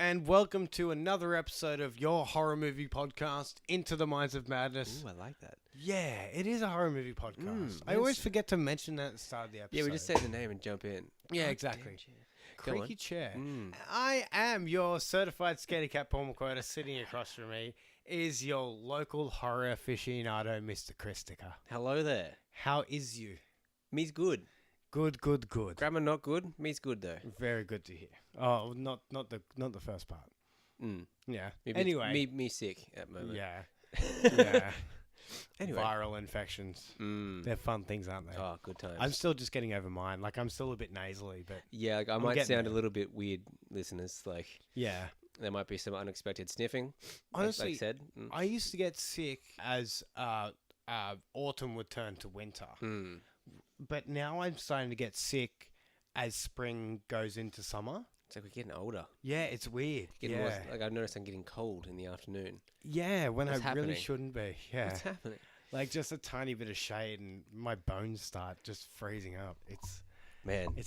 and welcome to another episode of your horror movie podcast, Into the Minds of Madness. Ooh, I like that. Yeah, it is a horror movie podcast. I always forget to mention that at the start of the episode. Yeah, we just say the name and jump in. Yeah, God exactly. damn Creaky chair. I am your certified scaredy cat, Paul McWhirter. Sitting across from me is your local horror aficionado, Mr. Christopher. Hello there. How is you? Me's good. Good. Grammar not good. Me's good though. Very good to hear. Oh, not the first part. Yeah. Maybe anyway, me sick at the moment. Yeah. Anyway, Viral infections. They're fun things, aren't they? Oh, good times. I'm still just getting over mine. Like, I'm still a bit nasally, but yeah, like, I might sound a little bit weird, listeners. Like, yeah. There might be some unexpected sniffing. Honestly, like said. I used to get sick as autumn would turn to winter. But now I'm starting to get sick as spring goes into summer. It's like we're getting older. Yeah, it's weird. More, like I've noticed I'm getting cold in the afternoon. Yeah, when What's really happening? shouldn't be. Yeah. What's happening? Like just a tiny bit of shade and my bones start just freezing up. It's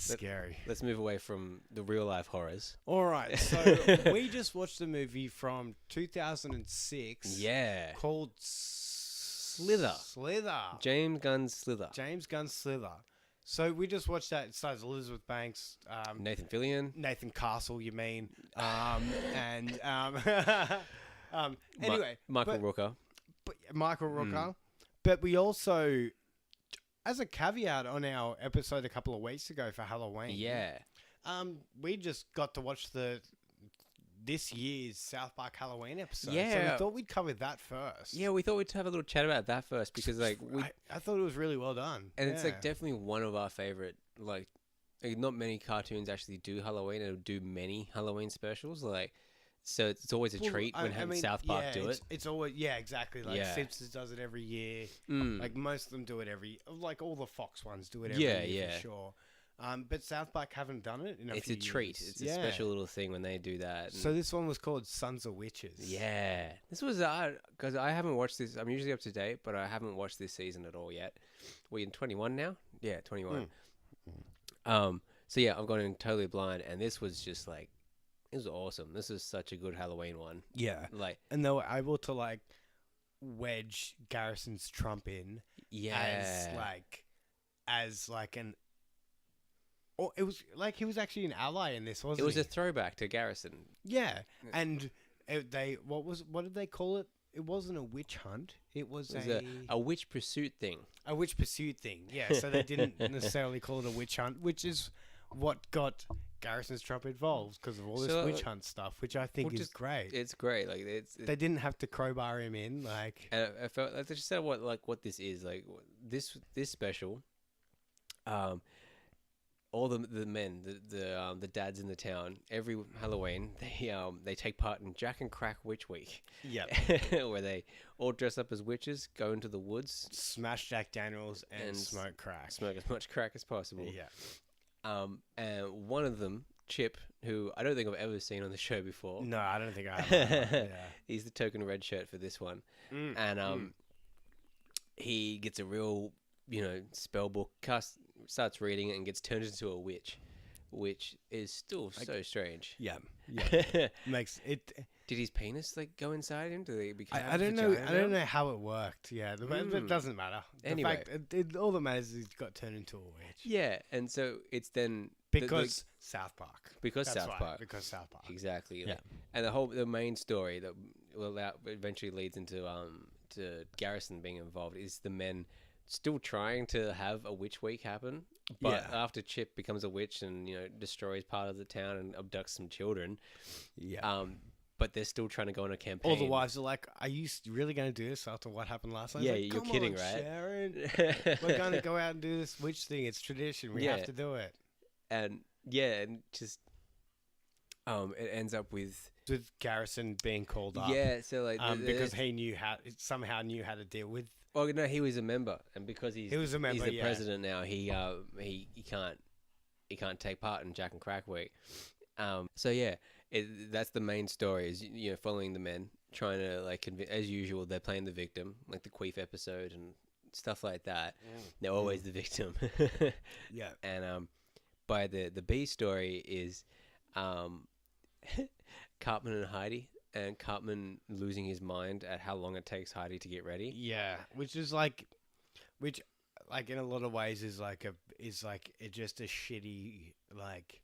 scary. Let's move away from the real life horrors. All right, so we just watched a movie from 2006. Yeah. Called Slither. James Gunn's Slither. So we just watched that. It stars Elizabeth Banks, Nathan Fillion, Nathan Castle. You mean? And anyway, Michael Rooker. But Michael Rooker. But we also, as a caveat on our episode a couple of weeks ago for Halloween, we just got to watch this year's South Park Halloween episode. Yeah. So we thought we'd cover that first. Yeah, we thought we'd have a little chat about that first because I thought it was really well done. And it's like definitely one of our favorite, like not many cartoons actually do Halloween and do many Halloween specials. Like, so it's always a treat when South Park do it. It's always, exactly. Like Simpsons does it every year. Like most of them do it like all the Fox ones do it every year for sure. But South Park haven't done it in a few years. It's a treat. It's a special little thing when they do that. So this one was called Sons of Witches. Yeah. This was, because I haven't watched this. I'm usually up to date, but I haven't watched this season at all yet. We in 21 now? Yeah, 21. So yeah, I've gone in totally blind, and this was just like, it was awesome. This is such a good Halloween one. Yeah. And they were able to like wedge Garrison's Trump in. Yeah. As an... Or it was like he was actually an ally in this, wasn't he? It was a throwback to Garrison. Yeah. And what did they call it? It wasn't a witch hunt. It was a witch pursuit thing. A witch pursuit thing, yeah. So they didn't necessarily call it a witch hunt, which is what got Garrison's Trump involved because of all this witch hunt stuff, which I think is great. It's great. Like they didn't have to crowbar him in. Like, and I felt like they just said what this is. Like this special. All the men, the dads in the town, every Halloween they take part in Jack and Crack Witch Week. Yeah, where they all dress up as witches, go into the woods, smash Jack Daniels, and smoke crack. Smoke as much crack as possible. Yeah. And one of them, Chip, who I don't think I've ever seen on the show before. No, I don't think I have. Yeah. He's the token red shirt for this one, and he gets a real spell book, starts reading it and gets turned into a witch, which is still so strange. Yeah. Makes it. Did his penis go inside him? Did he become? I don't know. I don't know how it worked. Yeah, it doesn't matter. Anyway, all that matters is he got turned into a witch. Yeah, and so it's then because South Park. Because That's South Park. Because South Park. Exactly. Yeah. And the main story that eventually leads into to Garrison being involved is the men still trying to have a witch week happen, but after Chip becomes a witch and destroys part of the town and abducts some children, but they're still trying to go on a campaign. All the wives are like, "Are you really going to do this after what happened last night?" Yeah, like, you're kidding, right? Sharon, we're going to go out and do this witch thing. It's tradition. We have to do it. And just it ends up with Garrison being called up. Yeah, so because he somehow knew how to deal with. Well, no, he was a member, and because he's the president now, he can't take part in Jack and Crack Week. So that's the main story is following the men trying to as usual they're playing the victim, like the Queef episode and stuff like that. They're always the victim. Yeah, and by the B story is Cartman and Heidi, and Cartman losing his mind at how long it takes Heidi to get ready. Yeah, which in a lot of ways is just a shitty like.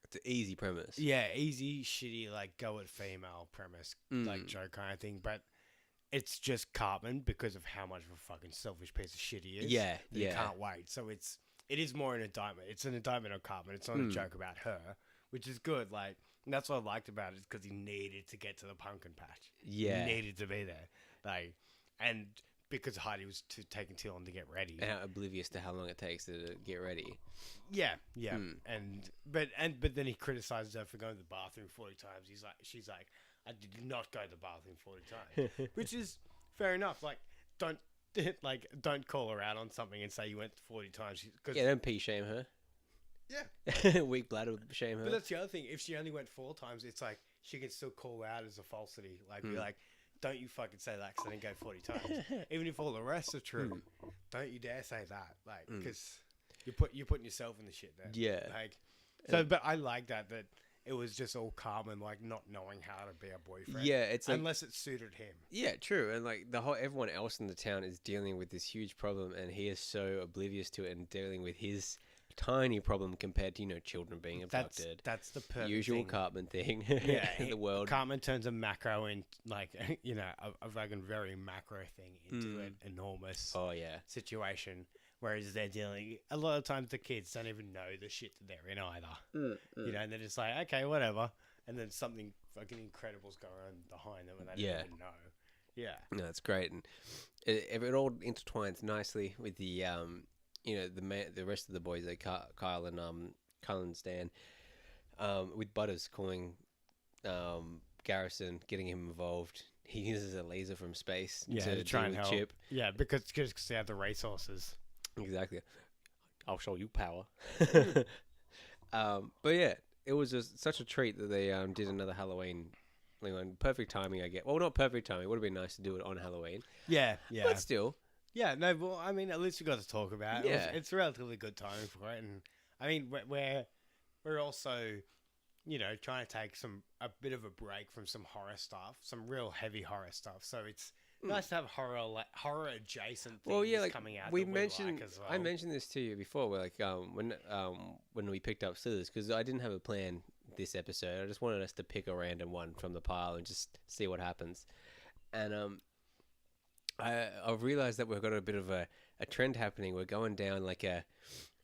It's an easy premise. Yeah, easy, shitty, like go at female premise, like joke kind of thing. But it's just Cartman because of how much of a fucking selfish piece of shit he is. Yeah. He can't wait. So it is more an indictment. It's an indictment on Cartman. It's not a joke about her, which is good. Like, and that's what I liked about it, is because he needed to get to the pumpkin patch. Yeah. He needed to be there. Like, and because Heidi was taking too long to get ready. And oblivious to how long it takes to get ready. Yeah. But then he criticizes her for going to the bathroom 40 times. She's like, I did not go to the bathroom 40 times, which is fair enough. Like, don't call her out on something and say you went 40 times. Don't pee shame her. Yeah. Weak bladder shame her. But that's the other thing. If she only went 4 times, it's like she can still call out as a falsity. Like, be like, don't you fucking say that because I didn't go 40 times. Even if all the rest are true, don't you dare say that. Like, because you're putting yourself in the shit there. Yeah. Like, so, but I like that it was just all Cartman, like, not knowing how to be a boyfriend. Yeah, it's like, unless it suited him. Yeah, true. And like everyone else in the town is dealing with this huge problem, and he is so oblivious to it and dealing with his tiny problem compared to children being abducted. That's the perfect usual thing. Cartman thing. Yeah, in the world. Cartman turns a macro in like a fucking very macro thing into an enormous situation. Whereas they're dealing a lot of times the kids don't even know the shit that they're in either. And they're just like, okay, whatever. And then something fucking incredible's going on behind them, and they don't even know. Yeah, no, that's great, and it all intertwines nicely with the the rest of the boys, like Kyle and Stan, with Butters calling Garrison, getting him involved. He uses a laser from space to try and help. Chip. Yeah, because they have the resources. Exactly. I'll show you power. But yeah, it was just such a treat that they did another Halloween. Perfect timing, I guess. Well, not perfect timing. It would have been nice to do it on Halloween. Yeah. But still. Yeah, no, well, I mean, at least we got to talk about it. Yeah. It's relatively good timing for it. And, I mean, we're also, trying to take a bit of a break from some horror stuff, some real heavy horror stuff. So it's nice to have horror adjacent things coming out. We mentioned, as well. I mentioned this to you before. Where when we picked up Slithers, because I didn't have a plan this episode. I just wanted us to pick a random one from the pile and just see what happens. And I've realized that we've got a bit of a trend happening. We're going down like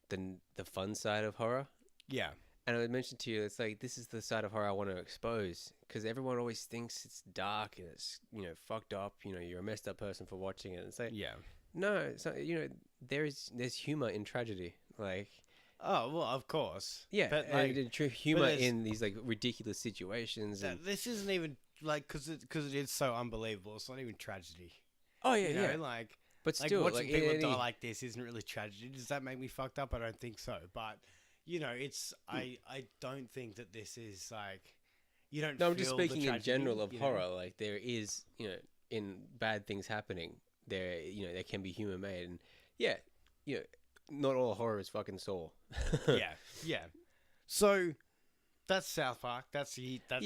the fun side of horror. Yeah. And I mentioned to you, it's like, this is the side of horror I want to expose, because everyone always thinks it's dark and it's, fucked up. You're a messed up person for watching it. It's like, no, it's not, there's humor in tragedy. Like, oh, well, of course. Yeah. But and true humor in these like ridiculous situations. And this isn't even like, because it is so unbelievable. It's not even tragedy. Oh, yeah, but still, watching people die like this isn't really tragedy. Does that make me fucked up? I don't think so. But it's I don't think that this is like you don't. No, I'm just speaking in general of horror. Like, there is in bad things happening, there there can be humor made, and not all horror is fucking Saw. yeah. So that's South Park. That's we just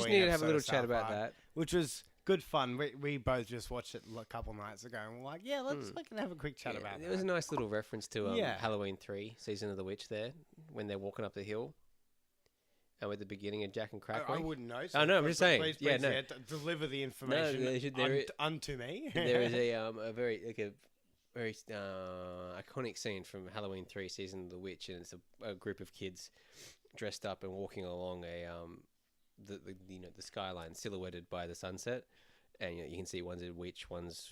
need to have a little chat about that, which was good fun. We both just watched it a couple nights ago, and we're like, let's fucking have a quick chat about that. It was a nice little reference to Halloween 3, Season of the Witch there, when they're walking up the hill. And at the beginning of Jack and Crack I wouldn't know. So no, I'm just saying. Please, deliver the information unto me. There is a very iconic scene from Halloween 3, Season of the Witch, and it's a group of kids dressed up and walking along the skyline silhouetted by the sunset, and you can see one's a witch, one's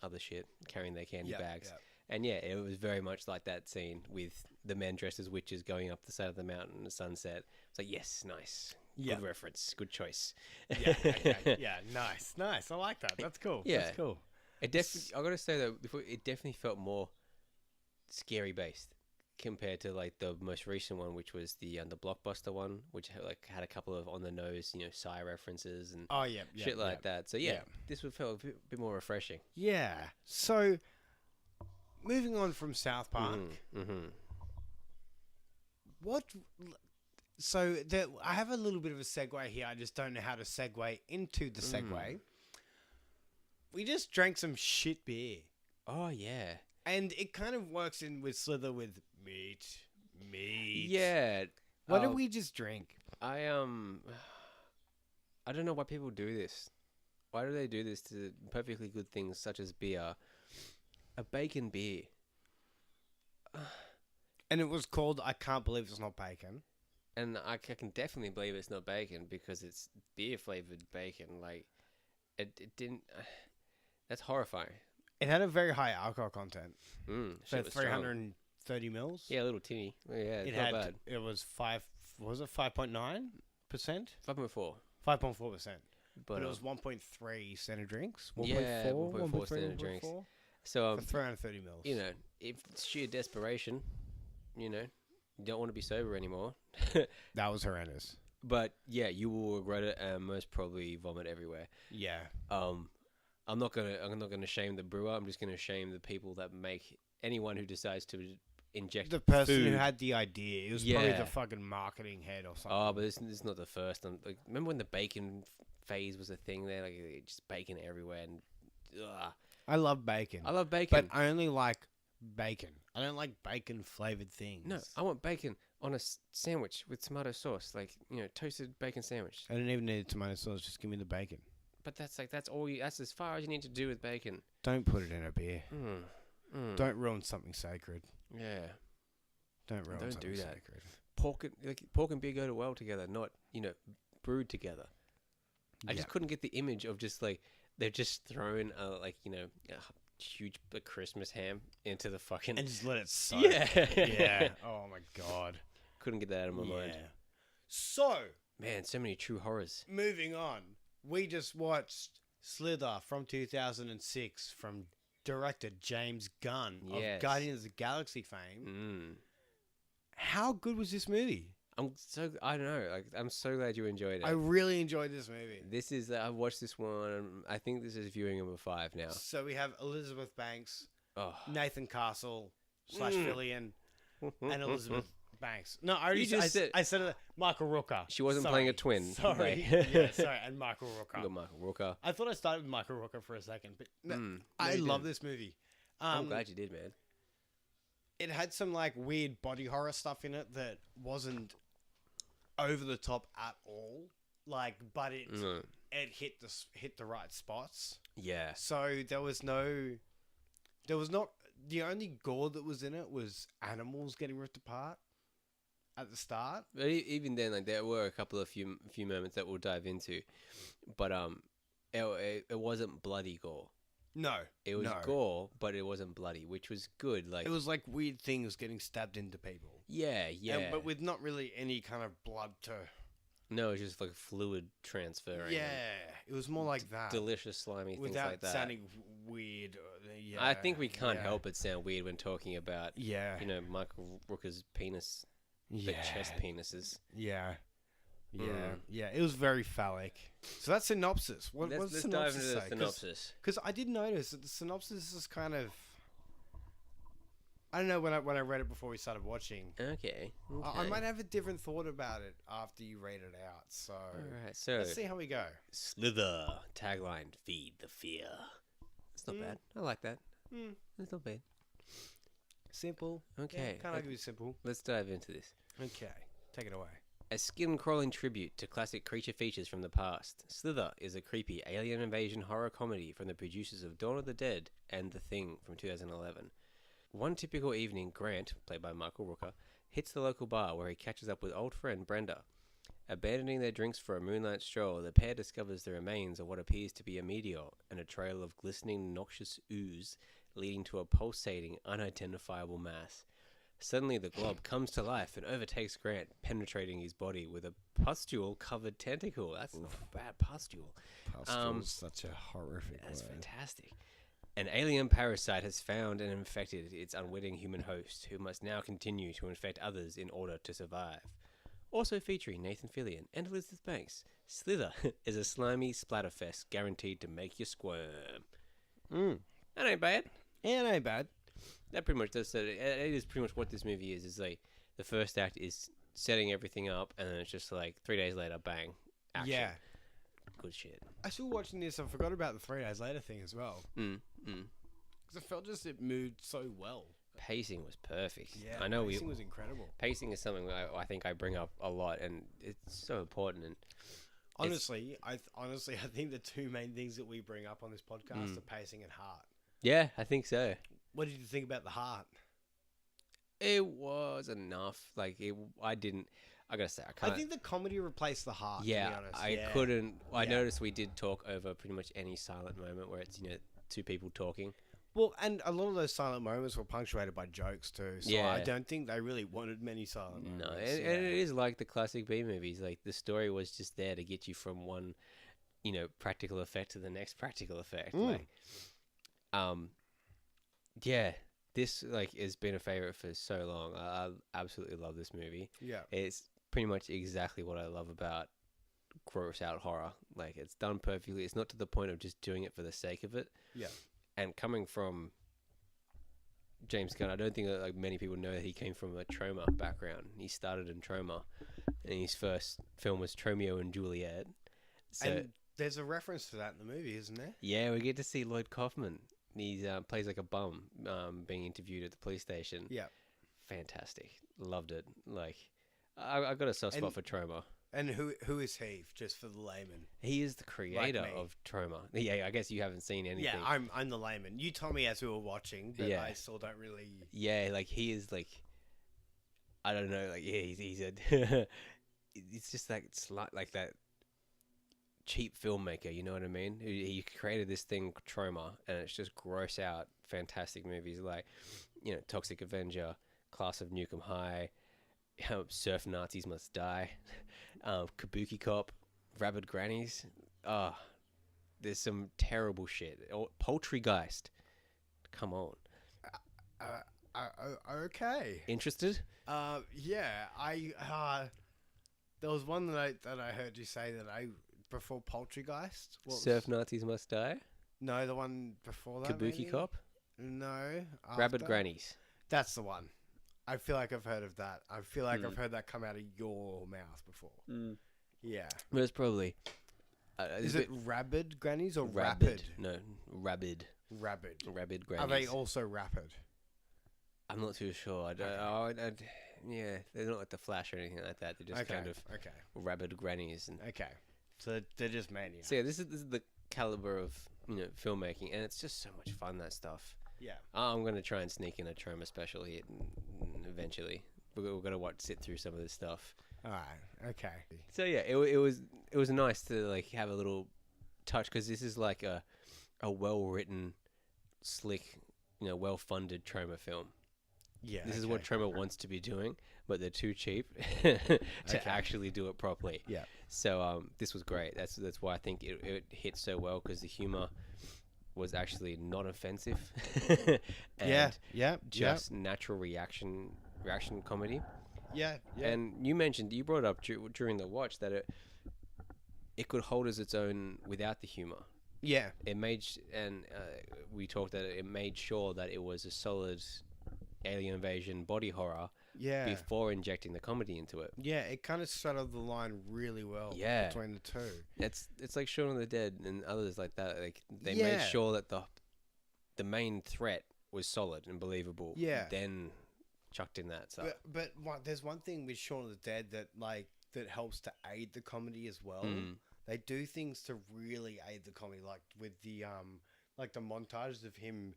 other shit carrying their candy bags. And it was very much like that scene with the men dressed as witches going up the side of the mountain in the sunset. It's like, yes, nice. Good reference. Good choice. Nice. I like that. That's cool. Yeah. That's cool. I got to say, though, before, it definitely felt more scary based compared to like the most recent one, which was the Blockbuster one, which had a couple of on the nose, Psy references and shit like that. So this would feel a bit more refreshing. Yeah. So moving on from South Park, So I have a little bit of a segue here. I just don't know how to segue into the segue. We just drank some shit beer. Oh, yeah. And it kind of works in with Slither with meat. Yeah. What did we just drink? I don't know why people do this. Why do they do this to perfectly good things such as beer? A bacon beer. And it was called I Can't Believe It's Not Bacon. And I can definitely believe it's not bacon because it's beer flavored bacon. Like, it didn't. That's horrifying. It had a very high alcohol content. So 330 strong. mils. Yeah, a little tinny. Yeah, it's not bad. It was 5.9%? 5.4. 5.4%. But it was 1.3 standard drinks. 1.4 standard drinks. So for 330 mils. You know, if it's sheer desperation, you know, you don't want to be sober anymore. That was horrendous. But yeah, you will regret it and most probably vomit everywhere. Yeah. I'm not gonna shame the brewer. I'm just gonna shame the people that make anyone who decides to inject the person food. who had the idea. It was probably the fucking marketing head or something. Oh, but this is not the first. Like, remember when the bacon phase was a thing there? Like, just bacon everywhere. And I love bacon. I love bacon, but I only like bacon. I don't like bacon flavored things. No, I want bacon on a sandwich with tomato sauce, like, you know, toasted bacon sandwich. I don't even need tomato sauce. Just give me the bacon. But that's as far as you need to do with bacon. Don't put it in a beer. Don't ruin something sacred. Yeah. Don't do that. Sacred. Pork and beer go well together, not, you know, brewed together. I just couldn't get the image of just like they've just thrown a huge Christmas ham into the fucking and just let it soak. Yeah. Yeah. Oh my god. Couldn't get that out of my mind. So, man, so many true horrors. Moving on. We just watched Slither from 2006 from director James Gunn of Guardians of the Galaxy fame. How good was this movie? I don't know. Like, I'm so glad you enjoyed it. I really enjoyed this movie. This is I've watched this one. I think this is viewing number 5 now. So we have Elizabeth Banks, Nathan Castle / Fillion, and Elizabeth Banks. No, I said Michael Rooker. She wasn't playing a twin. Sorry. Sorry, and Michael Rooker. You got Michael Rooker. I thought I started with Michael Rooker for a second, but I love this movie. I'm glad you did, man. It had some like weird body horror stuff in it that wasn't over the top at all. Like, but it hit the right spots. Yeah. So the only gore that was in it was animals getting ripped apart at the start. But even then, like, there were a couple of few moments that we'll dive into, but it wasn't bloody gore. No, it was gore, but it wasn't bloody, which was good. Like, it was like weird things getting stabbed into people. Yeah. But with not really any kind of blood to. No, it was just like fluid transferring. Yeah, it was more like that. Delicious, slimy things like that. Without sounding weird. I think we can't help but sound weird when talking about. Yeah. You know, Michael Rooker's penis. The chest penises. Yeah. Yeah, it was very phallic. So that's synopsis. Let's dive into the synopsis. Because I did notice that the synopsis is kind of... I don't know when I read it before we started watching. Okay. I might have a different thought about it after you read it out. So, alright, so let's see how we go. Slither. Tagline, feed the fear. It's not bad. I like that. It's not bad. Simple. Okay. Can't argue with simple. Let's dive into this. Okay. Take it away. A skin-crawling tribute to classic creature features from the past, Slither is a creepy alien invasion horror comedy from the producers of Dawn of the Dead and The Thing from 2011. One typical evening, Grant, played by Michael Rooker, hits the local bar where he catches up with old friend Brenda. Abandoning their drinks for a moonlight stroll, the pair discovers the remains of what appears to be a meteor and a trail of glistening, noxious ooze leading to a pulsating, unidentifiable mass. Suddenly, the glob comes to life and overtakes Grant, penetrating his body with a pustule-covered tentacle. That's not a bad pustule. Pustule is such a horrific word. That's fantastic. An alien parasite has found and infected its unwitting human host, who must now continue to infect others in order to survive. Also featuring Nathan Fillion and Elizabeth Banks, Slither is a slimy splatterfest guaranteed to make you squirm. That ain't bad. Yeah, it ain't bad. That pretty much does. It is pretty much what this movie is. Is like the first act is setting everything up, and then it's just like 3 days later, bang, action. Yeah. Good shit. I still watching this. I forgot about the 3 days later thing as well. Because I felt it moved so well. Pacing was perfect. Yeah, I know pacing was incredible. Pacing is something I think I bring up a lot, and it's so important. And honestly, I think the two main things that we bring up on this podcast are pacing and heart. Yeah, I think so. What did you think about the heart? It was enough. Like I gotta say, I can't. I think the comedy replaced the heart. Yeah, to be honest. I couldn't. I noticed we did talk over pretty much any silent moment where it's two people talking. Well, and a lot of those silent moments were punctuated by jokes too. So I don't think they really wanted many silent moments. No, and it is like the classic B movies. Like the story was just there to get you from one, practical effect to the next practical effect. Like, yeah, this has been a favorite for so long. I absolutely love this movie. Yeah, it's pretty much exactly what I love about gross out horror. Like it's done perfectly. It's not to the point of just doing it for the sake of it. Yeah. And coming from James Gunn, I don't think that many people know that he came from a trauma background. He started in trauma, and his first film was Romeo and Juliet. So, and there's a reference to that in the movie, isn't there? Yeah, we get to see Lloyd Kaufman. He plays like a bum, being interviewed at the police station. Yeah, fantastic. Loved it. Like, I got a soft spot for trauma. And who is he? Just for the layman, he is the creator of trauma. Yeah, I guess you haven't seen anything. Yeah, I'm the layman. You told me as we were watching, but I still don't really. Yeah, like he is I don't know. Like he's a. It's just like that cheap filmmaker. You know what I mean? He created this thing Trauma, and it's just gross out, fantastic movies like, Toxic Avenger, Class of Nukem High. Surf Nazis Must Die, Kabuki Cop, Rabid Grannies. There's some terrible shit. Poultrygeist. Come on. Okay. Interested? Yeah. There was one that I heard you say that before Poultrygeist. Surf Nazis Must Die. No, the one before that. Kabuki Cop. No. Rabid Grannies. That's the one. I feel like I've heard of that. I feel like I've heard that come out of your mouth before. Yeah. But it's probably... is it Rabid Grannies or Rabid? Rapid? No, Rabid. Rabid Grannies. Are they also rapid? I'm not too sure. Yeah, they're not like the Flash or anything like that. They're just kind of Rabid Grannies. Okay. So they're just maniacs. So yeah, this is the caliber of filmmaking, and it's just so much fun, that stuff. Yeah. I'm going to try and sneak in a trauma special here eventually. We're going to sit through some of this stuff. All right. Okay. So yeah, it was nice to have a little touch, because this is like a well-written, slick, well-funded trauma film. Yeah. This is what trauma wants to be doing, but they're too cheap to actually do it properly. Yeah. So this was great. That's why I think it hit so well, because the humor was actually not offensive. And just natural reaction comedy. Yeah. And you brought up during the watch that it could hold as its own without the humor. Yeah. It made we talked that it made sure that it was a solid alien invasion body horror. Yeah. Before injecting the comedy into it. Yeah, it kind of straddled the line really well. Yeah. Between the two. It's like Shaun of the Dead and others like that. Like they made sure that the main threat was solid and believable. Yeah. Then chucked in that stuff. But there's one thing with Shaun of the Dead that helps to aid the comedy as well. They do things to really aid the comedy, like with the the montages of him,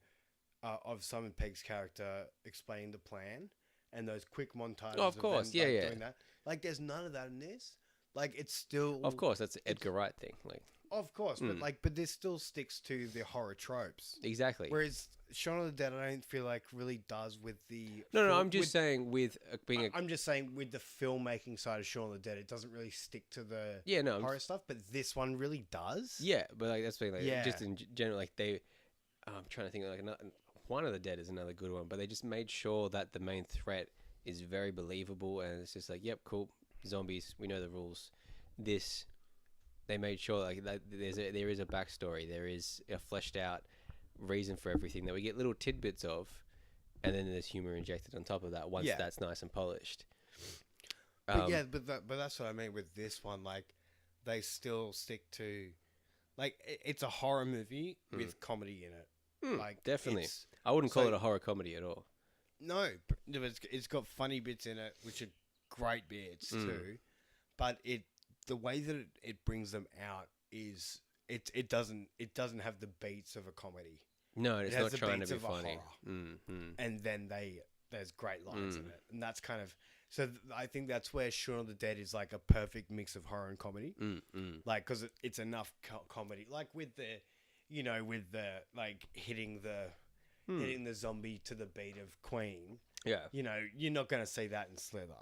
of Simon Pegg's character explaining the plan. And those quick montages. Oh, of course, them, doing that. Like, there's none of that in this. Like, it's still. Of course, that's an Edgar Wright thing. Like, of course, but this still sticks to the horror tropes. Exactly. Whereas Shaun of the Dead, I don't feel like really does with the. No. I'm just saying with being. I'm just saying with the filmmaking side of Shaun of the Dead, it doesn't really stick to the horror stuff. But this one really does. Yeah, but that's being just in general, I'm trying to think One of the Dead is another good one, but they just made sure that the main threat is very believable, and it's just yep, cool, zombies, we know the rules. This, they made sure that there is a backstory, there is a fleshed out reason for everything that we get little tidbits of, and then there's humor injected on top of that once that's nice and polished. But that's what I mean with this one. Like, they still stick to, like, it's a horror movie with comedy in it. Like, definitely. I wouldn't call it a horror comedy at all. No, it's got funny bits in it, which are great bits too. But the way that it brings them out is it doesn't have the beats of a comedy. No, it's not trying to be funny. And then there's great lines in it, and that's kind of I think that's where Shaun of the Dead is like a perfect mix of horror and comedy. Like, because it's enough comedy, like with the like hitting the zombie to the beat of Queen. Yeah, you're not going to see that in Slither.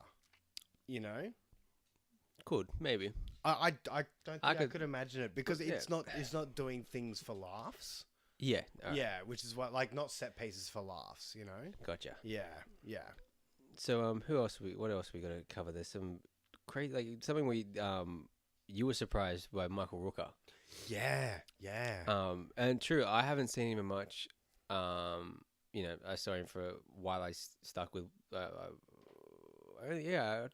Could maybe. I don't think I could imagine it because it's not doing things for laughs. Yeah. Yeah, which is what, like, not set pieces for laughs, Gotcha. Yeah. So, what else we got to cover? There's some crazy, like, something you were surprised by Michael Rooker. Yeah. And true, I haven't seen him in much. I saw him for a while. I stuck with, I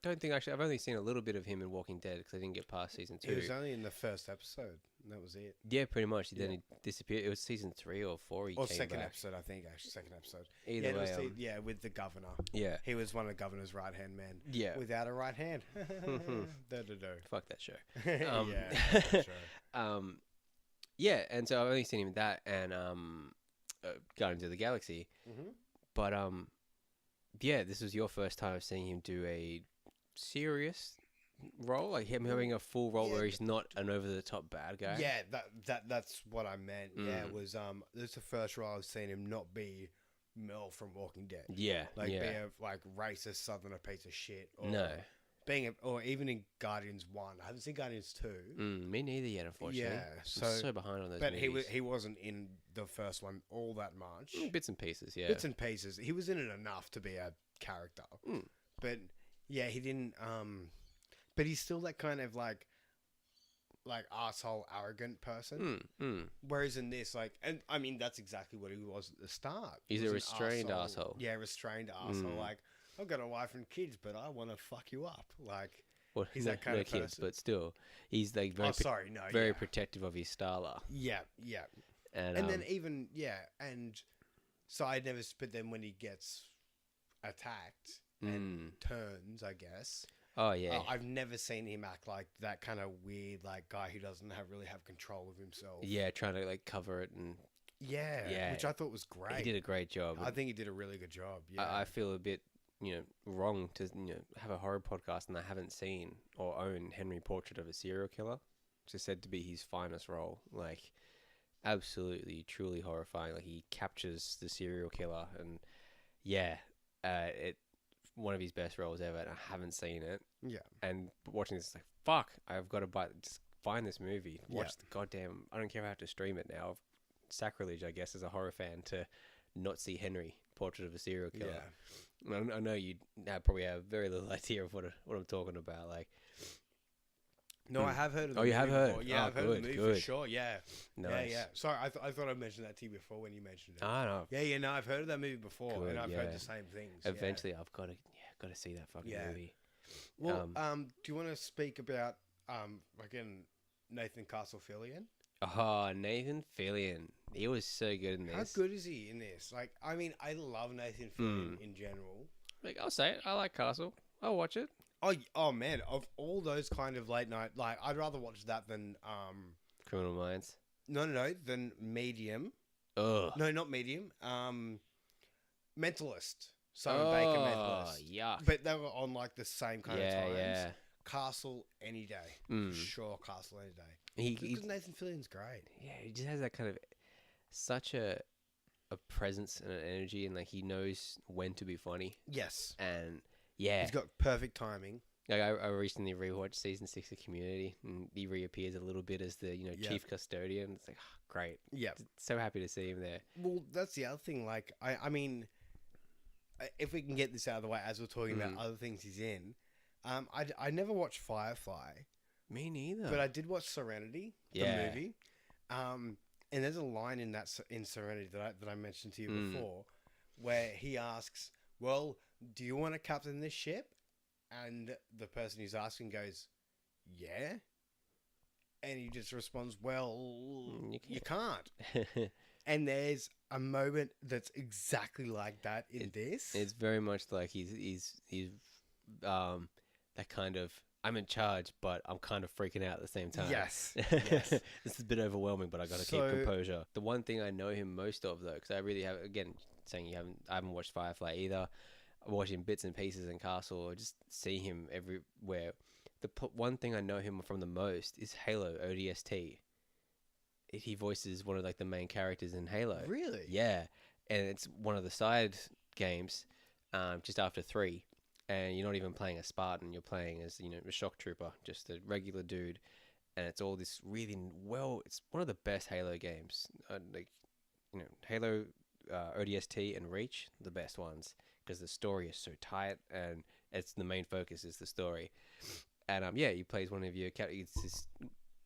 don't think actually, I've only seen a little bit of him in Walking Dead because I didn't get past season 2. He was only in the first episode, and that was it. Yeah, pretty much. Then he disappeared. It was season 3 or 4 he came second back. episode, I think, actually. Second episode. Either way. With the governor. Yeah. He was one of the governor's right-hand men. Yeah. Without a right hand. Fuck that show. Yeah, for sure. Yeah, and so I've only seen him in that and Guardians of the Galaxy. But this was your first time of seeing him do a serious role, like him having a full role where he's not an over-the-top bad guy. Yeah, that's what I meant. Yeah, it was this is the first role I've seen him not be Mel from Walking Dead. Yeah, be a racist southerner piece of shit. Or no. Or even in Guardians 1. I haven't seen Guardians 2. Me neither yet, unfortunately. Yeah, I'm so behind on those but movies. he wasn't in the first one all that much. Bits and pieces, yeah. Bits and pieces. He was in it enough to be a character. But yeah, he didn't but he's still that kind of like arsehole arrogant person. Whereas in this, and I mean that's exactly what he was at the start. He's a restrained arsehole. Yeah, restrained arsehole. Like, I've got a wife and kids, but I want to fuck you up. Like, he's that kind of person. Kids, but still, he's like very protective of his Starla. Yeah. And then even and so I never. But then when he gets attacked and turns, I guess. Oh yeah. I've never seen him act like that kind of weird guy who doesn't really have control of himself. Yeah, trying to cover it and. Yeah, which I thought was great. He did a great job. I think he did a really good job. Yeah, I feel a bit. Wrong to have a horror podcast and I haven't seen or own Henry Portrait of a Serial Killer, which is said to be his finest role. Like, absolutely, truly horrifying. Like, he captures the serial killer, and one of his best roles ever. And I haven't seen it. Yeah, and watching this, like, fuck, I've got to just find this movie. Watch the goddamn. I don't care if I have to stream it now. Sacrilege, I guess, as a horror fan to not see Henry Portrait of a Serial Killer. Yeah. I know you probably have very little idea of what I'm talking about. Like, no, I have heard of the movie. Oh, you have heard? Before. Yeah, I've heard of the movie for sure. Yeah. Nice. Yeah. Sorry, I thought I mentioned that to you before when you mentioned it. I know. Yeah, no, I've heard of that movie before, and I've heard the same things. Eventually, I've got to see that fucking movie. Well, do you want to speak about again Nathan Fillion? Oh, Nathan Fillion. He was so good in this. How good is he in this? Like, I mean, I love Nathan Fillion in general. Like, I'll say it. I like Castle. I'll watch it. Oh man, of all those kind of late night, I'd rather watch that than Criminal Minds. No, than Medium. Ugh. No, not Medium. Mentalist. Simon Baker Mentalist. Yuck. But they were on the same kind of times. Yeah. Castle any day. For sure, Castle any day. Because Nathan Fillion's great. Yeah, he just has that kind of such a presence and an energy, and he knows when to be funny. Yes. And he's got perfect timing. Like, I recently rewatched season 6 of Community, and he reappears a little bit as the chief custodian. It's like, great. Yeah. So happy to see him there. Well, that's the other thing. I mean, if we can get this out of the way as we're talking about other things he's in, I never watched Firefly. Me neither. But I did watch Serenity, the movie. And there's a line in Serenity that I mentioned to you before, where he asks, "Well, do you want to captain this ship?" And the person who's asking goes, yeah? And he just responds, well, you can't. And there's a moment that's exactly like that in this. It's very much like he's that kind of, I'm in charge, but I'm kind of freaking out at the same time. Yes. This is a bit overwhelming, but I got to keep composure. The one thing I know him most of, though, because I really have, again, saying I haven't watched Firefly either. I watch him bits and pieces in Castle, or just see him everywhere. The one thing I know him from the most is Halo ODST. He voices one of like the main characters in Halo. Really? Yeah, and it's one of the side games, just after 3. And you're not even playing a Spartan, you're playing as, a shock trooper, just a regular dude. And it's all this really it's one of the best Halo games. Halo ODST and Reach, the best ones, because the story is so tight and it's the main focus is the story. And you play as one of your characters. It's this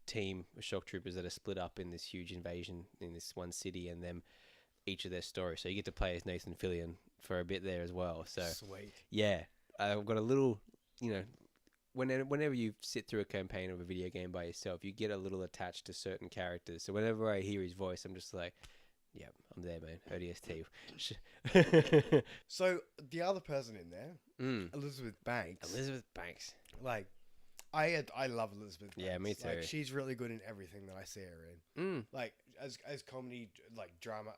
team of shock troopers that are split up in this huge invasion in this one city, and them each of their stories. So you get to play as Nathan Fillion for a bit there as well. So sweet. Yeah. I've got a little, whenever you sit through a campaign of a video game by yourself, you get a little attached to certain characters. So whenever I hear his voice, I'm just like, yeah, I'm there, man. ODST. So the other person in there, Elizabeth Banks. Like, I love Elizabeth Banks. Yeah, me too. Like, she's really good in everything that I see her in. Like, as comedy, like drama,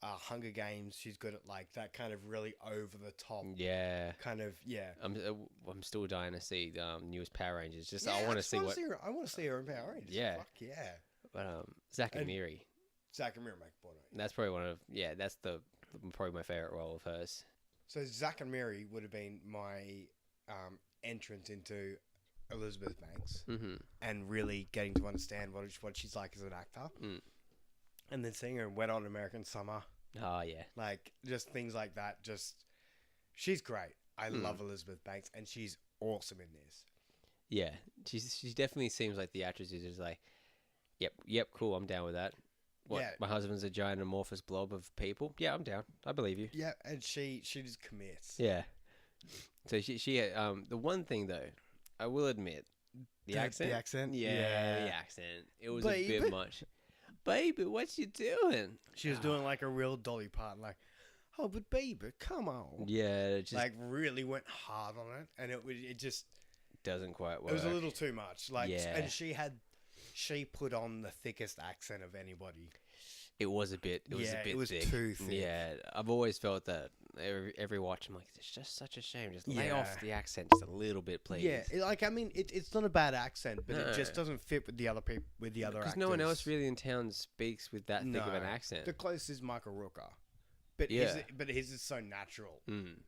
Hunger Games, she's good at like that kind of really over the top. Yeah. Kind of, yeah. I'm still dying to see the newest Power Rangers. Just yeah, I want to see what. I want to see her in Power Rangers. Yeah. Fuck yeah. But Zack and Miri. Zack and Miri make Bono. That's probably that's probably my favorite role of hers. So Zack and Miri would have been my entrance into Elizabeth Banks, and really getting to understand what she's like as an actor. And then seeing her in Wet Hot American Summer. Oh, yeah. Like, just things like that. Just, she's great. I love Elizabeth Banks, and she's awesome in this. Yeah. She definitely seems like the actress who's just like, yep, cool, I'm down with that. What, my husband's a giant amorphous blob of people? Yeah, I'm down. I believe you. Yeah, and she just commits. Yeah. So she the one thing, though, I will admit, the accent. The accent? Yeah, the accent. It was a bit much. Baby, what you doing? She was doing like a real Dolly Parton, like, oh, but baby, come on. Yeah, it just like really went hard on it, and it just doesn't quite work. It was a little too much. Like, and she put on the thickest accent of anybody. It was a bit. It was a bit. It was thick. too thick. Yeah, I've always felt that. Every watch, I'm like, it's just such a shame. Just lay off the accent just a little bit, please. Yeah, it's not a bad accent, but it just doesn't fit with the other people, with the other actors. Because no one else really in town speaks with that thick of an accent. The closest is Michael Rooker, but his is so natural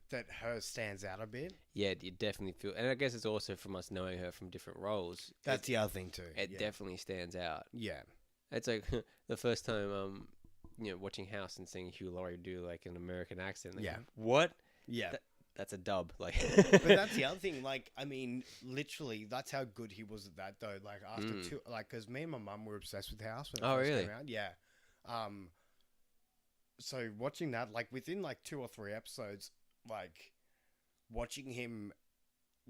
that hers stands out a bit. Yeah, you definitely feel, and I guess it's also from us knowing her from different roles. That's the other thing too. It definitely stands out. Yeah, it's like the first time watching House and seeing Hugh Laurie do like an American accent. Like, what? Yeah. That's a dub. Like, but that's the other thing. Like, I mean, literally, that's how good he was at that, though. Like, after because me and my mum were obsessed with House when it first came out. Yeah. So watching that, like, within like 2 or 3 episodes, like, watching him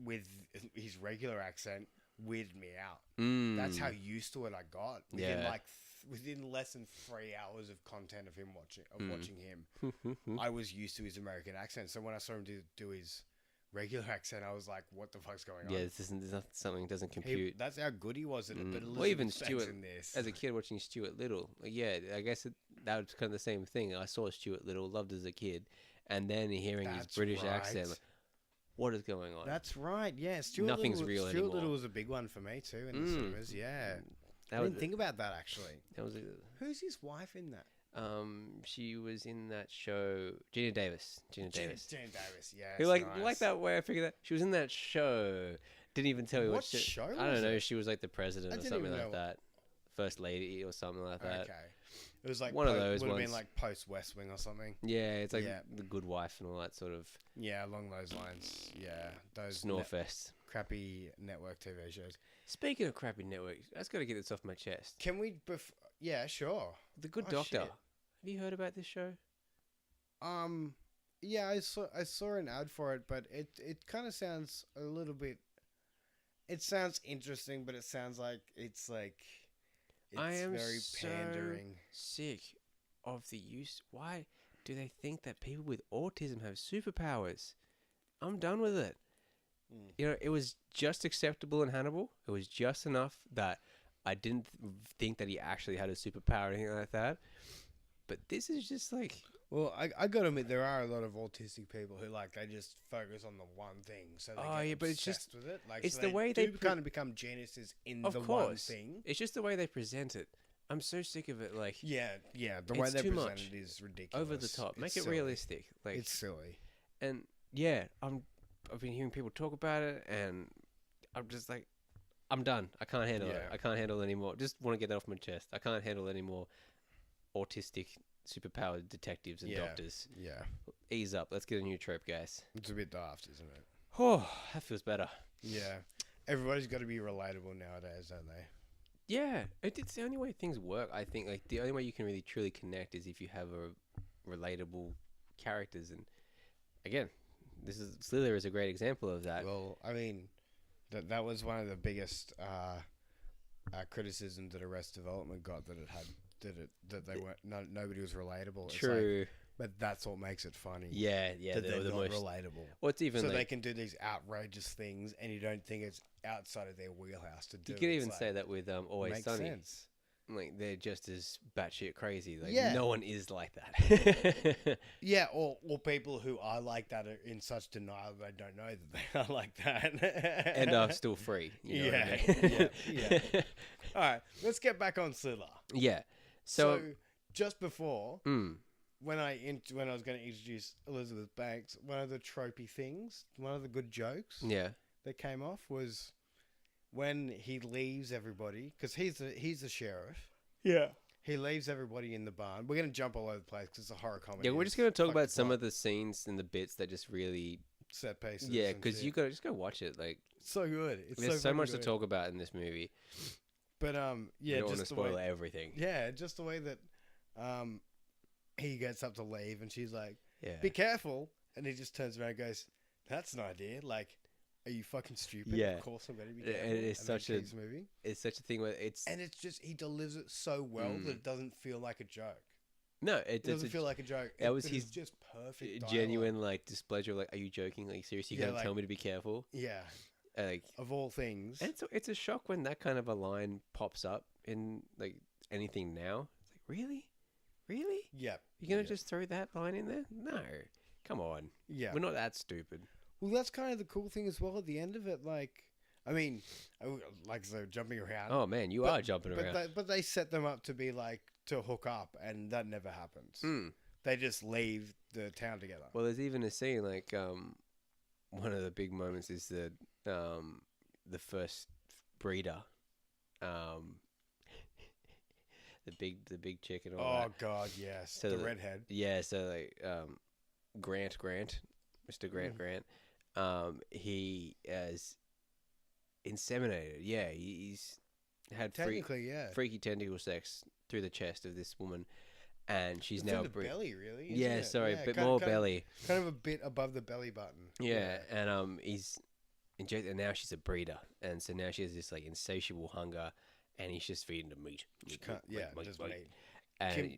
with his regular accent weirded me out. That's how used to it I got. Within less than 3 hours of content of him watching him, I was used to his American accent. So when I saw him do his regular accent, I was like, "What the fuck's going on?" Yeah, this something doesn't compute. That's how good he was at it. But well, even Stuart in this, as a kid watching Stuart Little, I guess that was kind of the same thing. I saw Stuart Little, loved as a kid, and then hearing his British accent. Like, what is going on? That's right. Yeah, Nothing's real anymore. Stuart Little was a big one for me too in the cinemas. Yeah. I didn't think about that actually. Who's his wife in that? She was in that show, Gina Davis. Gina Davis, yeah. Who like that way I figured that she was in that show. Didn't even tell you what show. I don't know. She was like the president or something like that, first lady or something like that. Okay. It was like one of those. Would have been like post West Wing or something. Yeah, it's like The Good Wife and all that sort of. Yeah, along those lines. Yeah, those Snorefest. Crappy network TV shows. Speaking of crappy networks, I just got to get this off my chest. Can we? Yeah, sure. The Good Doctor. Shit. Have you heard about this show? Yeah, I saw an ad for it, but it kind of sounds a little bit. It sounds interesting, but it sounds like it's I am very so pandering. sick of the use. Why do they think that people with autism have superpowers? I'm done with it. You know, it was just acceptable in Hannibal. It was just enough that I didn't think that he actually had a superpower or anything like that. But this is just like... Well, I gotta admit, there are a lot of autistic people who they just focus on the one thing, so they get but it's obsessed just with it. it's so the way they kind of become geniuses in of the course. one thing. It's just the way they present it. I'm so sick of it. Like, Yeah, the way they too present much. it is ridiculous. Over the top. Make it silly. realistic. Like, It's silly. And yeah, I've been hearing people talk about it, and I'm just like, I'm done. I can't handle it. I can't handle it anymore. Just want to get that off my chest. I can't handle any more autistic, superpowered detectives and doctors. Yeah. Ease up. Let's get a new trope, guys. It's a bit daft, isn't it? Oh, that feels better. Yeah. Everybody's got to be relatable nowadays, don't they? Yeah, it's the only way things work. I think like the only way you can really truly connect is if you have a relatable characters. And again, Slither is a great example of that. Well, I mean, that was one of the biggest criticisms that Arrested Development got, that it had that they weren't nobody was relatable. True. But that's what makes it funny. Yeah, that they're the not most relatable. Well, it's even so like, they can do these outrageous things, and you don't think it's outside of their wheelhouse to do. You could It's even say that with Always makes Sunny. sense. Like they're just as batshit crazy. Like Yeah. no one is like that. Yeah, or people who are like that are in such denial that they don't know that they are like that, and are still free. You know what I yeah, mean? yeah. All right, let's get back on Slither. Yeah. So just before, when I was going to introduce Elizabeth Banks, one of the tropey things, one of the good jokes, that came off was when he leaves everybody, because he's the sheriff. Yeah. He leaves everybody in the barn. We're going to jump all over the place because it's a horror comedy. Yeah, we're just going to talk about some of the scenes and the bits that just really set pieces. Yeah, because you got to just go watch it. Like, so good. There's so much to talk about in this movie. But yeah, don't want to spoil everything. Yeah, just the way that he gets up to leave and she's like, yeah, be careful, and he just turns around and goes, that's an idea. Like, are you fucking stupid? Yeah, of course I'm going to be careful. And it's such a movie. It's such a thing where it's he delivers it so well that it doesn't feel like a joke. No, it doesn't feel like a joke. That was his just perfect dialogue. Genuine like displeasure. Like, are you joking? Like, seriously, you gonna tell me to be careful? Yeah. Like, of all things. And it's a shock when that kind of a line pops up in like anything now. It's like, really? Yeah. You're gonna just throw that line in there? No, come on. Yeah, we're not that stupid. Well, that's kind of the cool thing as well. At the end of it, like, I mean, like, so jumping around. Oh man, you are jumping around. But they set them up to be like to hook up, and that never happens. They just leave the town together. Well, there's even a scene like one of the big moments is the first breeder, the big chick and all that. Oh God, yes, so the redhead. Yeah, so like Grant, Mr. Grant, he is inseminated. Yeah, he's had freaky tentacle sex through the chest of this woman, and she's now the belly, really. Yeah, it? Sorry, a bit more belly. Kind of a bit above the belly button. Yeah, and he's injected, and now she's a breeder, and so now she has this like insatiable hunger, and he's just feeding her meat. Just meat. And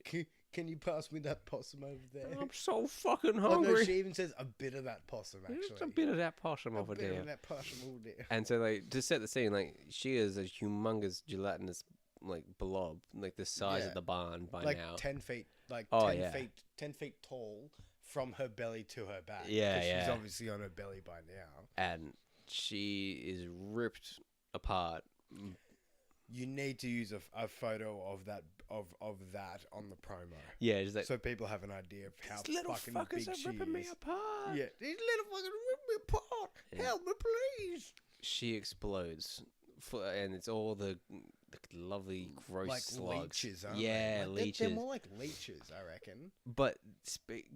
can you pass me that possum over there? I'm so fucking hungry. Oh, no, she even says a bit of that possum, actually. Just a bit of that possum over there. A bit of that possum over there. And so, like, to set the scene, like, she is a humongous gelatinous, like, blob, like the size of the barn by like now. 10 feet, like 10 feet tall from her belly to her back. Yeah, She's obviously on her belly by now. And she is ripped apart. You need to use a photo of that on the promo. Yeah, just like, so people have an idea of how these little fucking fuckers big are she ripping me apart. Yeah, these little fuckers are ripping me apart. Yeah. Help me, please. She explodes, and it's all the lovely gross like slugs. Leeches, aren't they? Leeches. They're more like leeches, I reckon. But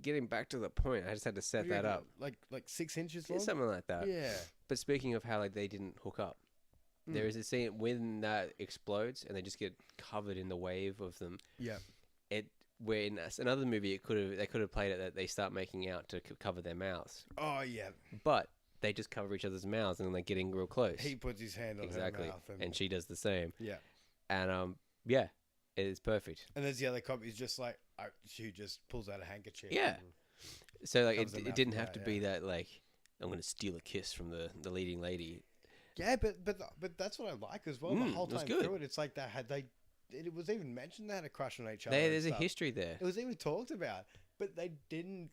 getting back to the point, I just had to set that up. Like 6 inches long? Yeah, something like that. Yeah. But speaking of how like they didn't hook up, there is a scene when that explodes and they just get covered in the wave of them. Yeah. where in another movie they could have played it that they start making out to cover their mouths. Oh yeah. But they just cover each other's mouths and then they're getting real close. He puts his hand on her mouth, and she does the same. Yeah. And yeah, it is perfect. And there's the other cop. He's just like, she just pulls out a handkerchief. Yeah. So like it didn't have to be that like I'm gonna steal a kiss from the leading lady. Yeah, but that's what I like as well. The whole time through it, it's like it was even mentioned they had a crush on each other. There's a history there. It was even talked about, but they didn't.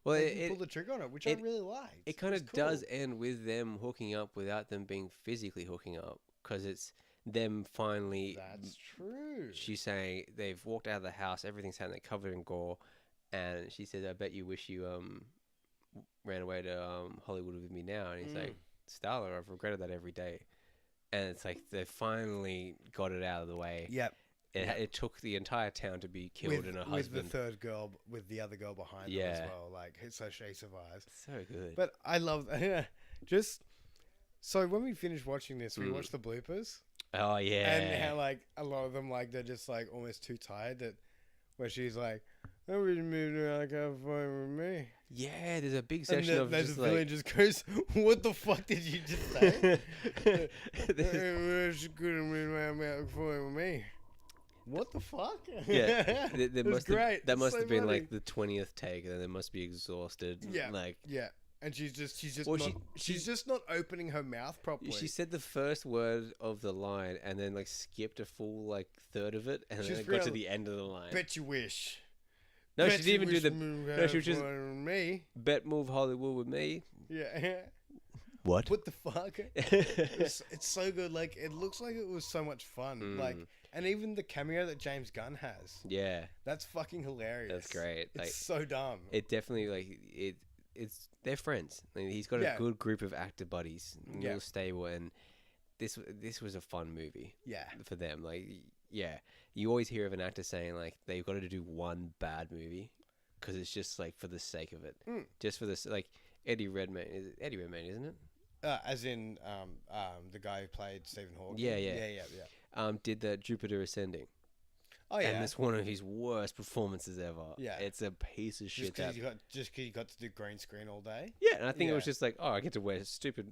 Well, they didn't pull the trigger on it, which I really liked. It kind of does end with them hooking up without them being physically hooking up, because it's them finally. That's true. She's saying they've walked out of the house, everything's happening, covered in gore, and she says, "I bet you wish you ran away to Hollywood with me now." And he's like, "Starla, I've regretted that every day." And it's like they finally got it out of the way. Yep. It took the entire town to be killed and her husband. With the third girl, with the other girl behind them as well. Like, so she survives. So good. But I love just so when we finished watching this, we watched the bloopers. Oh yeah. And how like a lot of them like they're just like almost too tired that where she's like, "I really moved around like have fun with me." Yeah, there's a big section of just like... Fillion just goes, "What the fuck did you just say?" She couldn't move around like fun with me. What the fuck? Yeah, that must have been funny. like the 20th take, and then they must be exhausted. Yeah, like and she's just not opening her mouth properly. She said the first word of the line, and then like skipped a full like third of it, and then got to the end of the line. Bet you wish. No, she didn't even do the. No, she was just me. Bet move Hollywood with me. Yeah. What the fuck? It's so good. Like it looks like it was so much fun. Like. And even the cameo that James Gunn has. Yeah. That's fucking hilarious. That's great. It's so dumb. It definitely, like, it's they're friends. Like, he's got a good group of actor buddies. Real stable. And this was a fun movie. Yeah. For them. Like, yeah. You always hear of an actor saying, like, they've got to do one bad movie. Because it's just, like, for the sake of it. Just for this, like, Eddie Redmayne, isn't it? As in the guy who played Stephen Hawking. Yeah. Did the Jupiter Ascending. Oh yeah, and it's one of his worst performances ever. Yeah, it's a piece of shit. Just because you got to do green screen all day. Yeah, and I think it was just like, oh, I get to wear a stupid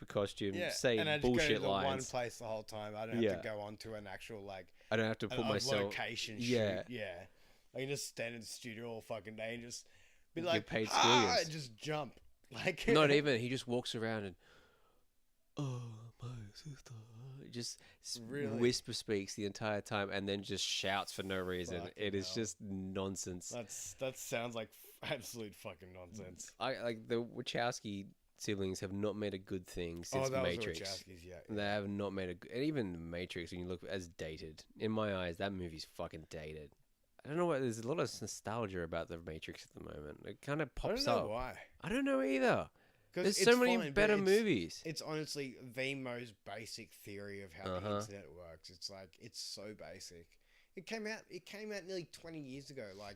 costume, say and I just bullshit go to lines. One place the whole time. I don't have to go on to an actual like. I don't have to put myself location shoot. Yeah, I can just stand in the studio all fucking day and just be like, paid and just jump. Like not even. He just walks around and, oh my sister. Just really whisper speaks the entire time and then just shouts for no reason. It is just nonsense. That sounds like absolute fucking nonsense. Like the Wachowski siblings have not made a good thing since Matrix. They have not made and even Matrix, when you look as dated. In my eyes, that movie's fucking dated. I don't know why. There's a lot of nostalgia about the Matrix at the moment. It kind of pops up. I don't know why. I don't know either. There's so many better movies. It's honestly the most basic theory of how the internet works. It's like it's so basic. It came out nearly 20 years ago. Like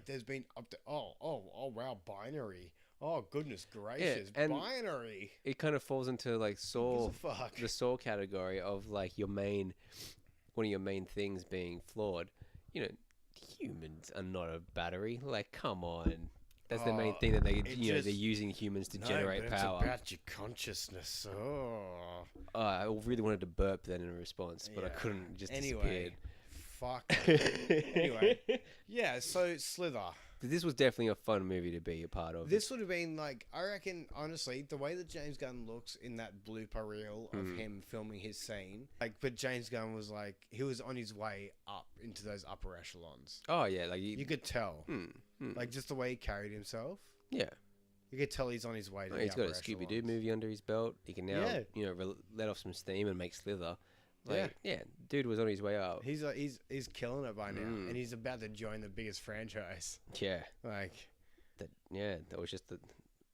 there's been up to oh wow, binary. Oh goodness gracious, binary. It kind of falls into like the Saw category of like one of your main things being flawed. You know, humans are not a battery. Like, come on. That's the main thing that they're using humans to generate power. It's about your consciousness. I really wanted to burp then in response, but I couldn't. Just disappeared. Fuck. Anyway, so Slither. This was definitely a fun movie to be a part of. This would have been like, I reckon, honestly, the way that James Gunn looks in that blooper reel of him filming his scene, but James Gunn was like, he was on his way up into those upper echelons. Oh yeah, like you could tell, like just the way he carried himself. Yeah, you could tell he's on his way. He's got a Scooby-Doo movie under his belt. He can now, let off some steam and make Slither. Dude was on his way up. He's killing it by now, and he's about to join the biggest franchise. Yeah, like that. Yeah, that was just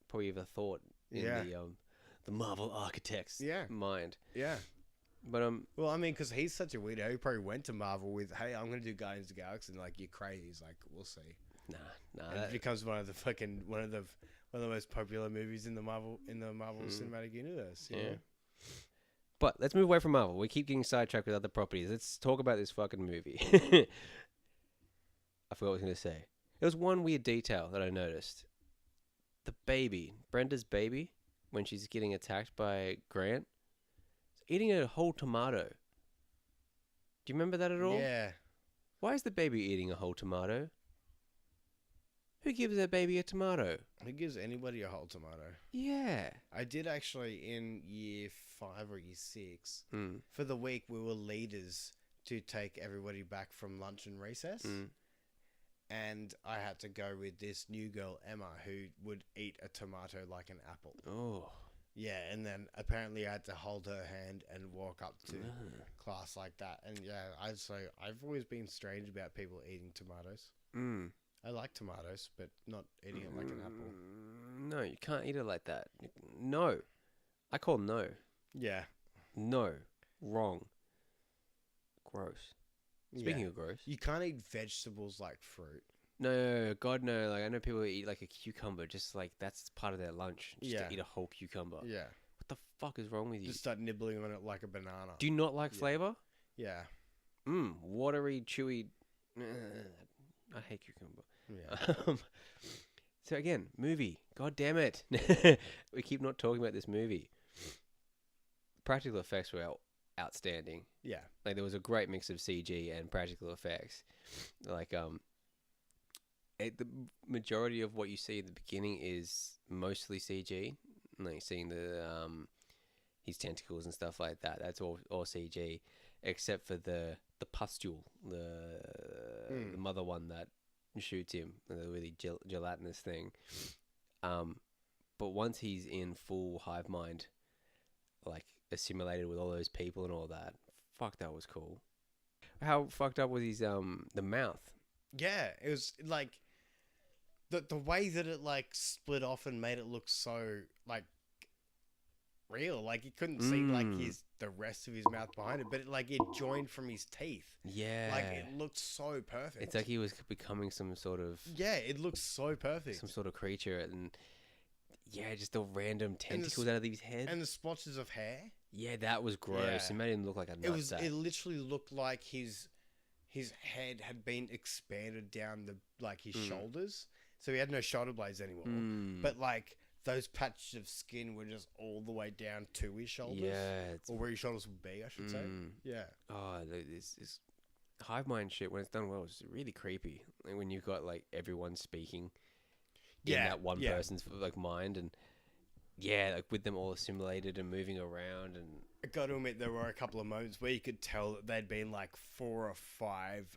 probably the thought in the Marvel architect's mind. Yeah, but well, I mean, because he's such a weirdo, he probably went to Marvel with, "Hey, I'm going to do Guardians of the Galaxy," and like, you're crazy. He's like, "We'll see." Nah. And it becomes one of the most popular movies in the Marvel Cinematic Universe. Yeah. But let's move away from Marvel. We keep getting sidetracked with other properties. Let's talk about this fucking movie. I forgot what I was going to say. There was one weird detail that I noticed. The baby, Brenda's baby, when she's getting attacked by Grant, is eating a whole tomato. Do you remember that at all? Yeah. Why is the baby eating a whole tomato? Who gives their baby a tomato? Who gives anybody a whole tomato? Yeah. I did actually in year 5 or year 6. For the week, we were leaders to take everybody back from lunch and recess. And I had to go with this new girl, Emma, who would eat a tomato like an apple. Oh. Yeah, and then apparently I had to hold her hand and walk up to class like that. And yeah, I've always been strange about people eating tomatoes. I like tomatoes, but not eating it like an apple. No, you can't eat it like that. No. I call no. Yeah. No. Wrong. Gross. Speaking of gross. You can't eat vegetables like fruit. No, God, no. Like, I know people eat like a cucumber, just like that's part of their lunch. Just to eat a whole cucumber. Yeah. What the fuck is wrong with you? Just start nibbling on it like a banana. Do you not like flavor? Yeah. Watery, chewy. I hate cucumber. Yeah. So again, movie. God damn it. We keep not talking about this movie. Practical effects were outstanding. Yeah. Like, there was a great mix of CG and practical effects. Like, the majority of what you see at the beginning is mostly CG. Like, seeing the his tentacles and stuff like that. That's all CG, except for the pustule, the mother one that shoots him, the really gelatinous thing. But once he's in full hive mind, like assimilated with all those people and all that, fuck, that was cool. How fucked up was his the mouth? Yeah, it was like the way that it like split off and made it look so like real. Like you couldn't see like the rest of his mouth behind it, but it joined from his teeth. Yeah, like it looked so perfect. It's like he was becoming some sort of it looks so perfect, some sort of creature, and just the random tentacles out of his head and the splotches of hair. Yeah, that was gross. Yeah. It made him look like a nutsack. It literally looked like his head had been expanded down his shoulders, so he had no shoulder blades anymore. But like those patches of skin were just all the way down to his shoulders. Yeah, or where his shoulders would be, I should say. Yeah. Oh, this hive mind shit, when it's done well, is really creepy. Like when you've got like everyone speaking in that one person's like mind, and like with them all assimilated and moving around. And I got to admit, there were a couple of moments where you could tell that they'd been like four or five,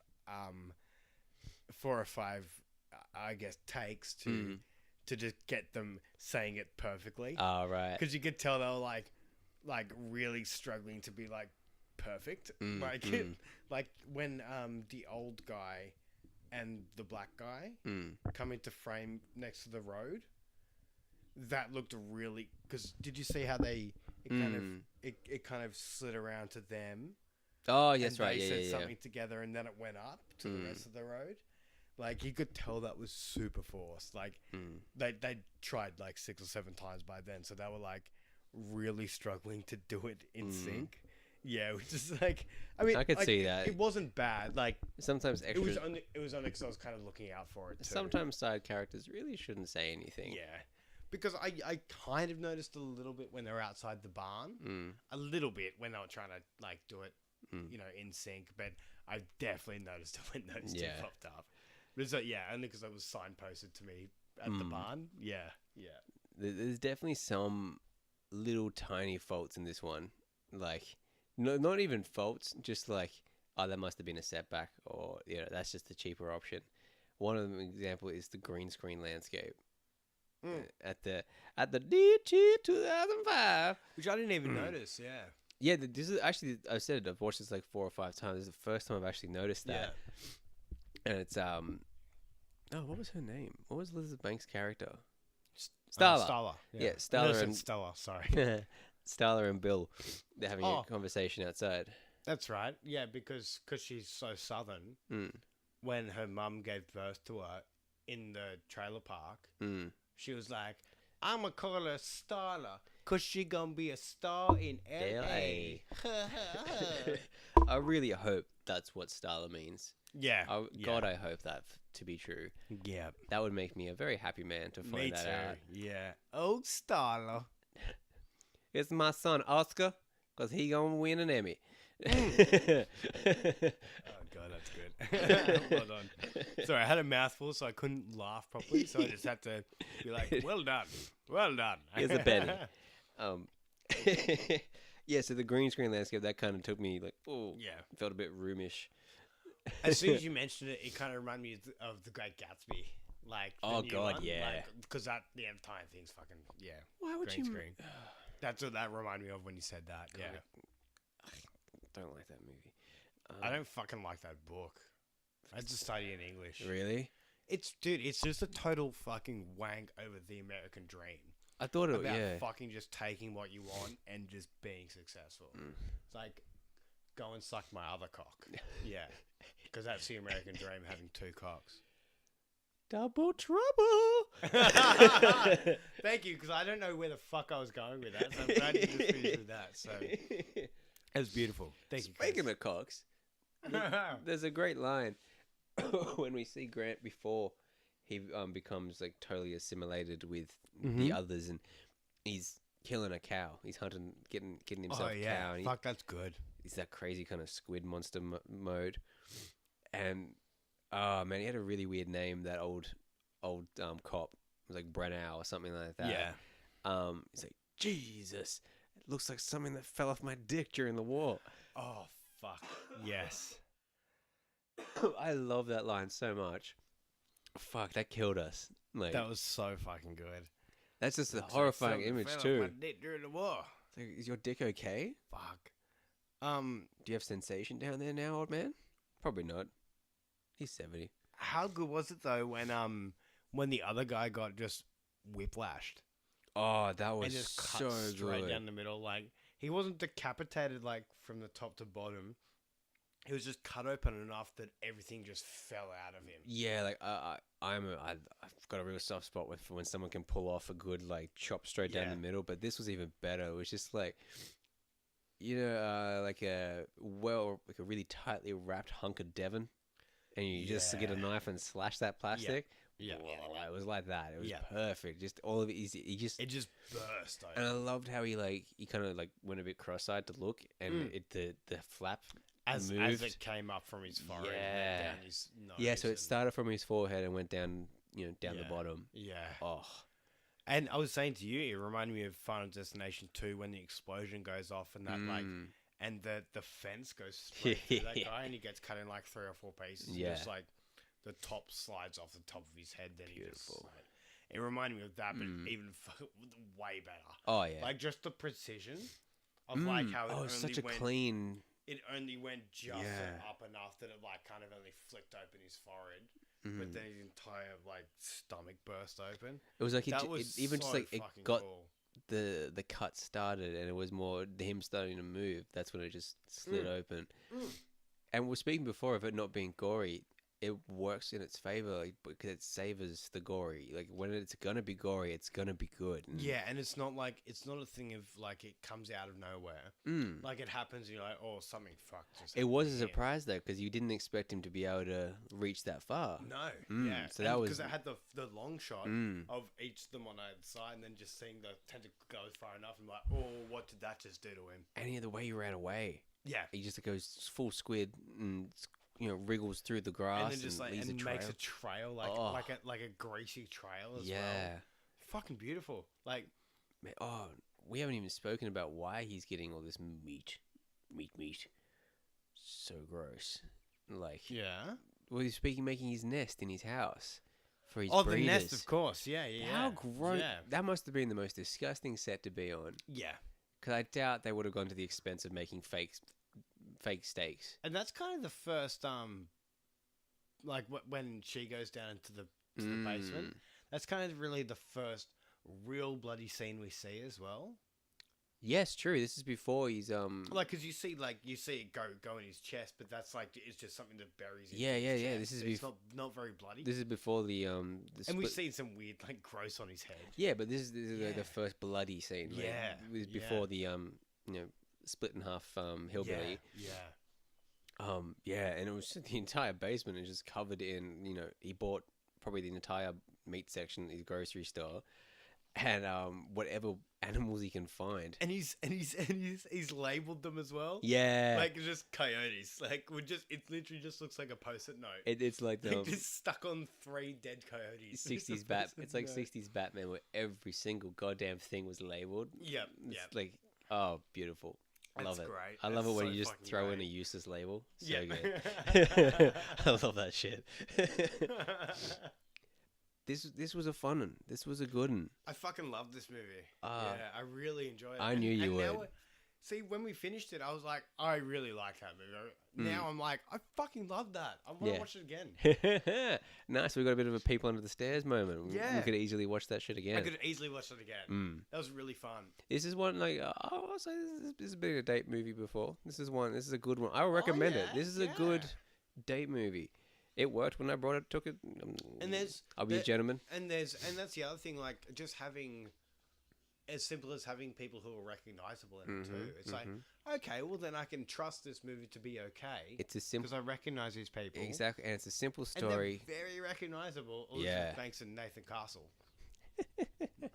I guess, takes to just get them saying it perfectly. Oh, right. Because you could tell they were like really struggling to be like perfect. Like when the old guy and the black guy come into frame next to the road, that looked really. Because did you see how it kind of slid around to them? Oh, yes, and right. They said something together, and then it went up to the rest of the road. Like you could tell that was super forced. Like they tried like 6 or 7 times by then, so they were like really struggling to do it in sync. Yeah, which is like, I mean, I could see that. It wasn't bad. Like sometimes extra. It was only because I was kind of looking out for it too. Sometimes side characters really shouldn't say anything. Yeah, because I kind of noticed a little bit when they were outside the barn. A little bit when they were trying to like do it, in sync. But I definitely noticed it when those two popped up. But so, only because it was signposted to me at the barn. Yeah. There's definitely some little tiny faults in this one. Like, no, not even faults, just like, oh, that must have been a setback, or that's just the cheaper option. One of them example is the green screen landscape at the DG 2005, which I didn't even notice. Yeah, this is actually, I said I've watched this like 4 or 5 times. This is the first time I've actually noticed that. And it's what was her name? What was Liz Banks' character? Starla. Starla. Yeah, Starla and Stella. Sorry. Starla and Bill, they're having a conversation outside. That's right. Yeah, because she's so southern. When her mum gave birth to her in the trailer park, she was like, "I'ma call her Starla, cause she gonna be a star in LA." I really hope that's what Starla means. Yeah. God, I hope that to be true. Yeah. That would make me a very happy man to find that out. Yeah. Oh, Starla. It's my son, Oscar, because he gonna win an Emmy. Oh, God, that's good. Well done. Sorry, I had a mouthful, so I couldn't laugh properly, so I just had to be like, well done. Well done. Here's a penny. Yeah, so the green screen landscape, that kind of took me like, oh, Yeah. felt a bit roomish. As soon as you mentioned it, it kind of reminded me of The Great Gatsby. Like, oh, God, yeah. Because that the entire thing's fucking, yeah. Why would green you... screen. That's what that reminded me of when you said that, yeah. I don't like that movie. I don't fucking like that book. I just study in English. Really? It's just a total fucking wank over the American dream. I thought it was, about fucking just taking what you want and just being successful. It's like, go and suck my other cock. Yeah. Because that's the American dream, having two cocks. Double trouble! Thank you, because I don't know where the fuck I was going with that, so I'm glad you just finished with that. So it was beautiful. Thank you. Speaking of cocks, there's a great line when we see Grant before he becomes like totally assimilated with the others, and he's killing a cow. He's hunting, getting himself a cow. And fuck, that's good. He's that crazy kind of squid monster mode, and oh man, he had a really weird name. That old cop. It was like Brennow or something like that. Yeah. He's like, Jesus, it looks like something that fell off my dick during the war. Oh fuck. Yes. I love that line so much. Fuck, that killed us. Like, that was so fucking good. That's just a horrifying image too. My dick during the war. Like, is your dick okay? Fuck. Do you have sensation down there now, old man? Probably not. He's 70. How good was it though when the other guy got just whiplashed? Oh, that was and just cut so straight good. down the middle. Like, he wasn't decapitated like from the top to bottom. He was just cut open enough that everything just fell out of him. Yeah, like I've got a real soft spot for when someone can pull off a good like chop straight down the middle. But this was even better. It was just like, like a really tightly wrapped hunk of Devon, and you just get a knife and slash that plastic. Yeah. It was like that. It was perfect. Just all of it. It just burst. And I loved how he kind of like went a bit cross-eyed to look, and the flap. As it came up from his forehead, and down his nose. So it started from his forehead and went down, down the bottom. Yeah. Oh. And I was saying to you, it reminded me of Final Destination 2 when the explosion goes off and that and the fence goes straight through that guy and he gets cut in like 3 or 4 pieces. Yeah. Just like the top slides off the top of his head. Then beautiful. It reminded me of that, but even way better. Oh yeah. Like just the precision of like how it only such a went, clean. It only went just up enough that it like kind of only flicked open his forehead, but then his entire like stomach burst open. It was like it got cool. the cut started, and it was more him starting to move. That's when it just slid open. And we were speaking before of it not being gory. It works in its favor because it savors the gory. Like when it's gonna be gory, it's gonna be good. And it's not a thing of like it comes out of nowhere. Like it happens, and you're like, oh, something fucked. It was a surprise though, because you didn't expect him to be able to reach that far. No, so that was because it had the long shot of each of them on either side, and then just seeing the tentacle go far enough, and like, oh, what did that just do to him? And the way he ran away. Yeah, he just goes full squid and. Wriggles through the grass and then just and makes a trail like a greasy trail as well. Fucking beautiful. Like, we haven't even spoken about why he's getting all this meat. So gross. Like, well, he's making his nest in his house for his breeders. The nest, of course. Yeah. How gross! Yeah. That must have been the most disgusting set to be on. Yeah, because I doubt they would have gone to the expense of making fake steaks. And that's kind of the first like when she goes down into the basement, that's kind of really the first real bloody scene we see as well. Yes, true. This is before he's like, because you see it go in his chest, but that's like it's just something that buries his chest. This is it's not very bloody. This is before the and we've seen some weird like gross on his head. Yeah, but this is the first bloody scene. Yeah, it was before the split in half hillbilly. Yeah. Yeah, and it was just the entire basement is just covered in, he bought probably the entire meat section at his grocery store, and whatever animals he can find. And he's labeled them as well. Yeah, like just coyotes. Like it literally just looks like a post-it note. It's like the just stuck on 3 dead coyotes. 60s It's like 60s Batman where every single goddamn thing was labeled. Yep. It's like, oh, beautiful. I love it. Great. I love it when so you just throw great. in a useless label. So Yeah. good. I love that shit. This was a fun one. This was a good one. I fucking love this movie. Yeah, I really enjoyed it. I knew you would. See, when we finished it, I was like, I really like that movie. Now I'm like, I fucking love that. I want to watch it again. Nice. We got a bit of a people under the stairs moment. Yeah. We could easily watch that shit again. I could easily watch it again. That was really fun. This is one like I'll say this has been a date movie before. This is a good one. I would recommend it. This is a good date movie. It worked when I brought it, took it. And I'll be a gentleman. And that's the other thing, like just having as simple as having people who are recognizable in it too. It's like, okay, well then I can trust this movie to be okay. It's a simple, because I recognize these people exactly, and it's a simple story. And they're very recognizable. Elizabeth Banks and Nathan Castle.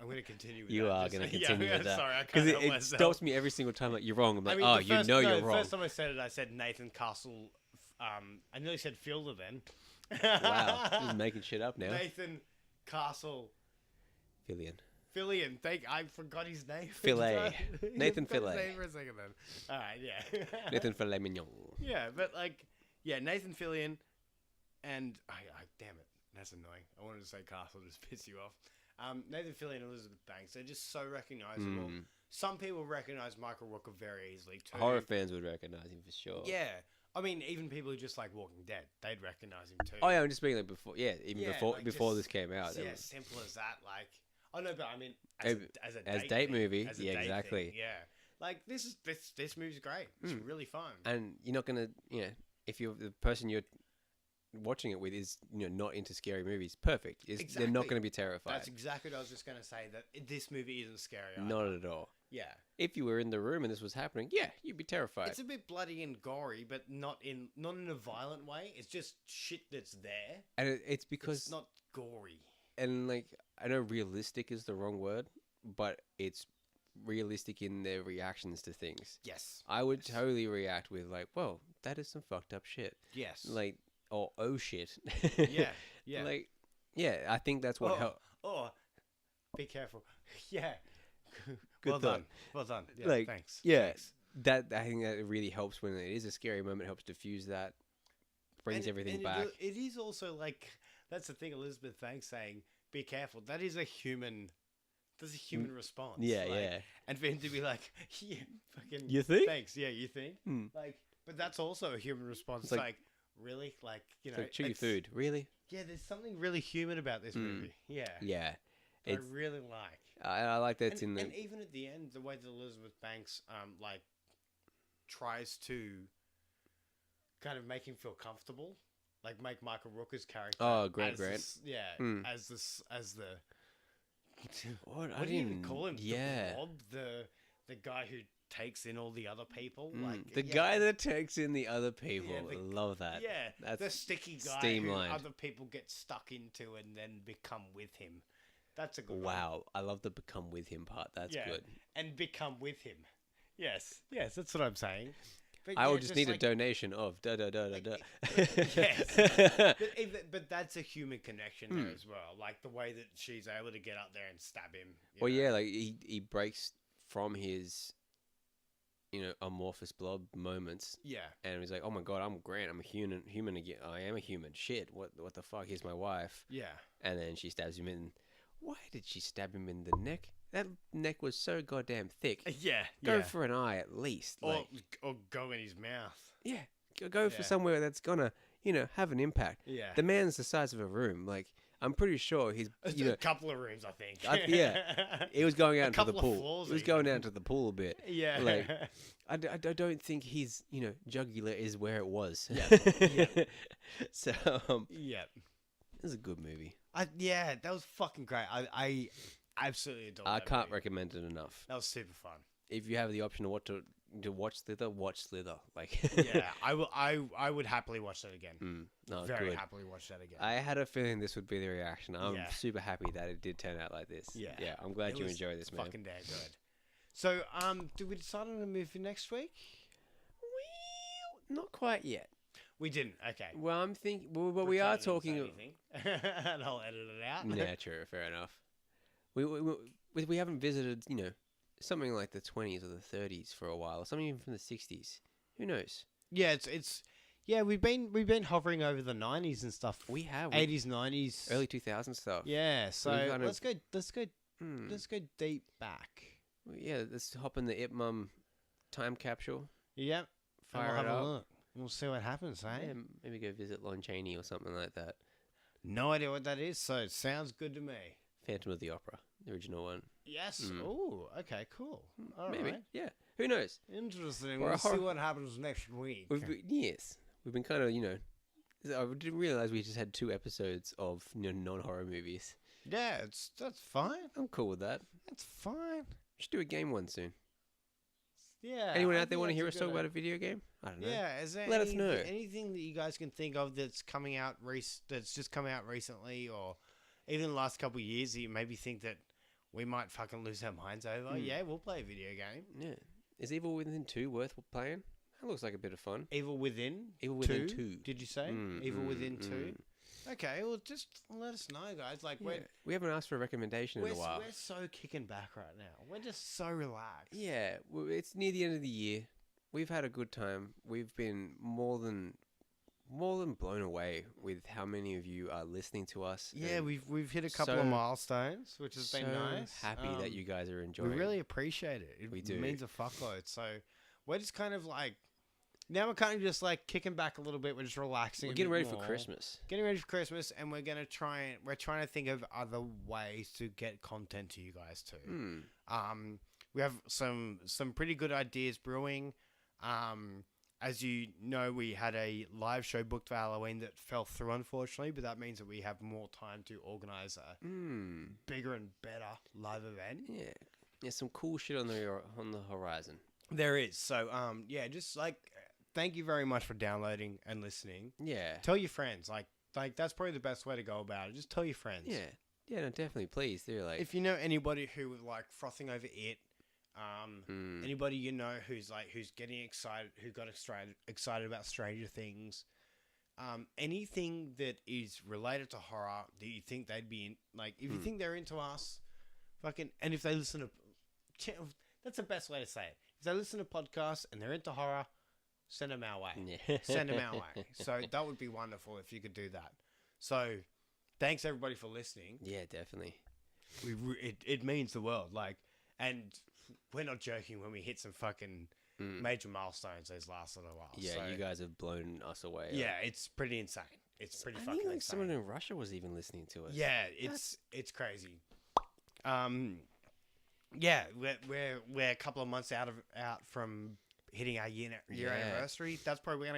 I'm going to continue with you that. are going to continue with that. Sorry, I because it stops me every single time. Like you're wrong. I'm like, you're wrong. The first time I said it, I said Nathan Castle. I nearly said Fielder then. Wow, just making shit up now. Nathan Castle. Fillion. I forgot his name. Filet. Nathan Filet. His name for a second then. All right, yeah. Nathan Filet Mignon. Yeah, but Nathan Fillion, and damn it, that's annoying. I wanted to say Castle, just piss you off. Nathan Fillion and Elizabeth Banks, they're just so recognizable. Some people recognize Michael Rooker very easily too. Horror fans would recognize him for sure. Yeah. I mean, even people who just like Walking Dead, they'd recognize him too. Oh yeah, I'm just being like before. Yeah, before this came out. Yeah, simple as that. Like, I know, but I mean, as a date movie, as a yeah, date exactly. Thing, yeah, like this movie's great. It's really fun. And you're not gonna, if you're the person you're watching it with is not into scary movies, perfect. Exactly. They're not going to be terrified. That's exactly what I was just going to say. That this movie isn't scary. Not at all. Yeah. If you were in the room and this was happening, yeah, you'd be terrified. It's a bit bloody and gory, but not in a violent way. It's just shit that's there, and it's because it's not gory. And like, I know realistic is the wrong word, but it's realistic in their reactions to things. Yes. I would totally react with like, "Well, that is some fucked up shit." Yes. Like, or oh shit. Yeah. Yeah. Like, yeah, I think that's what helped. Oh, be careful. Yeah. Good well thought. done. Well done. Yeah, like, thanks. Yeah. Thanks. That I think that it really helps when it is a scary moment. It helps diffuse that, brings everything back. It is also like, that's the thing. Elizabeth Banks saying, "Be careful." That is a human. That's a human response. Yeah, like, yeah. And for him to be like, "Yeah, fucking." You think? Thanks. Yeah, you think? Like, but that's also a human response. It's like really, like like, chew your food. Really? Yeah, there's something really human about this movie. Yeah. Yeah. I really like. I like that in the... And even at the end, the way that Elizabeth Banks, like, tries to kind of make him feel comfortable, like make Michael Rooker's character. Oh, great. As the. What? What do you even call him? Yeah. The blob, the guy who takes in all the other people. Like the guy that takes in the other people. Yeah, love that. Yeah, that's the sticky guy streamlined. who other people get stuck into and then become with him. That's a good one. Wow, I love the become with him part. That's good. And become with him. Yes, that's what I'm saying. But I will just need a donation of da. Yes. but that's a human connection there as well. Like the way that she's able to get up there and stab him. Well, yeah, like he breaks from his, amorphous blob moments. Yeah. And he's like, oh my God, I'm Grant. I'm a human again. I am a human. Shit. What the fuck? Here's my wife. Yeah. And then she stabs him in. Why did she stab him in the neck? That neck was so goddamn thick. Yeah. Go for an eye at least. Or go in his mouth. Yeah. Go for somewhere that's gonna, have an impact. Yeah. The man's the size of a room. Like, I'm pretty sure he's, a couple of rooms, I think. Yeah. He was going out into the pool. Floors he was going out to the pool a bit. Yeah. Like, I don't think his, jugular is where it was. Yeah. So, yeah. It was a good movie. That was fucking great. I absolutely adore I that can't movie. recommend it enough. That was super fun. If you have the option to to watch Slither. Like, yeah, I would happily watch that again. No, Very good. happily watch that again. I had a feeling this would be the reaction. I'm super happy that it did turn out like this. Yeah, I'm glad you enjoyed this, man. Fucking damn good. So, did we decide on a movie next week? Not quite yet. We didn't. Okay. Well, I'm thinking. Well, we are talking. And I'll edit it out. Yeah, true. Fair enough. We haven't visited, something like the 20s or the 30s for a while, or something even from the 60s. Who knows? Yeah, we've been hovering over the 90s and stuff. We have 80s, 90s, early 2000s stuff. Yeah, so let's go deep back. Yeah, let's hop in the Ip Mum time capsule. Yep. Fire it up. up. Look. We'll see what happens, eh? Yeah, maybe go visit Lon Chaney or something like that. No idea what that is, so it sounds good to me. Phantom of the Opera, the original one. Yes. Oh, okay, cool. All maybe. right. Yeah. Who knows? Interesting. We'll see what happens next week. We've been kind of, I didn't realize we just had 2 episodes of non-horror movies. Yeah, that's fine. I'm cool with that. That's fine. We should do a game one soon. Yeah. Anyone out there want to hear us talk about a video game? I don't know. Yeah. Let us know. Anything that you guys can think of that's coming out that's just come out recently, or even the last couple of years that you maybe think that we might fucking lose our minds over? Yeah, we'll play a video game. Yeah. Is Evil Within 2 worth playing? That looks like a bit of fun. Evil Within 2? Did you say? Evil Within 2? Okay, well, just let us know, guys. Like, we haven't asked for a recommendation in a while. We're so kicking back right now. We're just so relaxed. Yeah, it's near the end of the year. We've had a good time. We've been more than blown away with how many of you are listening to us. Yeah, we've hit a couple of milestones, which has been nice. Happy that you guys are enjoying. We really appreciate it. We do. It means a fuckload. So we're just kind of like. Now we're kind of just like kicking back a little bit. We're just relaxing. We're getting ready for Christmas. And we're trying to think of other ways to get content to you guys too. We have some pretty good ideas brewing. As you know, we had a live show booked for Halloween that fell through, unfortunately, but that means that we have more time to organize a bigger and better live event. Yeah, there's some cool shit on the horizon. There is. So, just like. Thank you very much for downloading and listening. Yeah. Tell your friends. Like that's probably the best way to go about it. Just tell your friends. Yeah. Yeah, no, definitely. Please do. Like, if you know anybody who was like frothing over it, anybody you know who's getting excited, who got excited about Stranger Things, anything that is related to horror that you think they'd be in, like if you think they're into us, and if they listen to, that's the best way to say it. If they listen to podcasts and they're into horror. Send them our way. Yeah. Send them our way. So that would be wonderful if you could do that. So thanks everybody for listening. Yeah, definitely. It means the world. Like, and we're not joking when we hit some fucking major milestones those last little while. Yeah, so, you guys have blown us away. Yeah, it's pretty insane. It's pretty fucking insane. Someone in Russia was even listening to us. Yeah, it's crazy. Yeah, we're a couple of months out from hitting our year anniversary. That's probably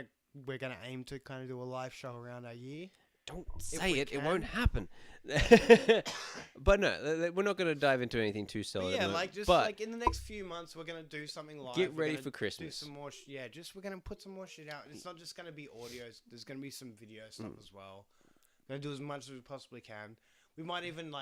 we're gonna aim to kind of do a live show around our year. Don't say it; it won't happen. But no, we're not going to dive into anything too solid. Yeah, like in the next few months, we're gonna do something live. Get ready for Christmas. Do some more. We're gonna put some more shit out. It's not just gonna be audios. There's gonna be some video stuff as well. We're gonna do as much as we possibly can. We might even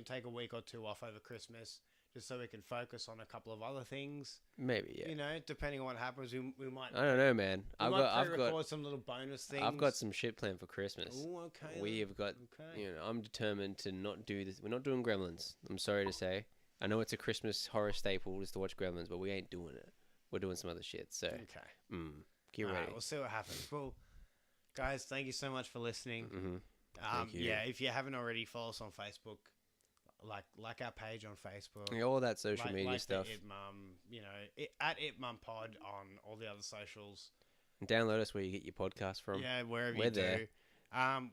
take a week or 2 off over Christmas. Just so we can focus on a couple of other things. Maybe, yeah. Depending on what happens, we might. I don't know, man. I've got some little bonus things. I've got some shit planned for Christmas. Oh, okay. We have got. Okay. I'm determined to not do this. We're not doing Gremlins. I'm sorry to say. I know it's a Christmas horror staple is to watch Gremlins, but we ain't doing it. We're doing some other shit. So okay. Get ready. We'll see what happens. Well, guys, thank you so much for listening. Mm-hmm. Thank you. Yeah, if you haven't already, follow us on Facebook. Like our page on Facebook. Yeah, all that social media stuff. It Mum, at It Mum Pod on all the other socials. And download us where you get your podcast from. Yeah, wherever you do.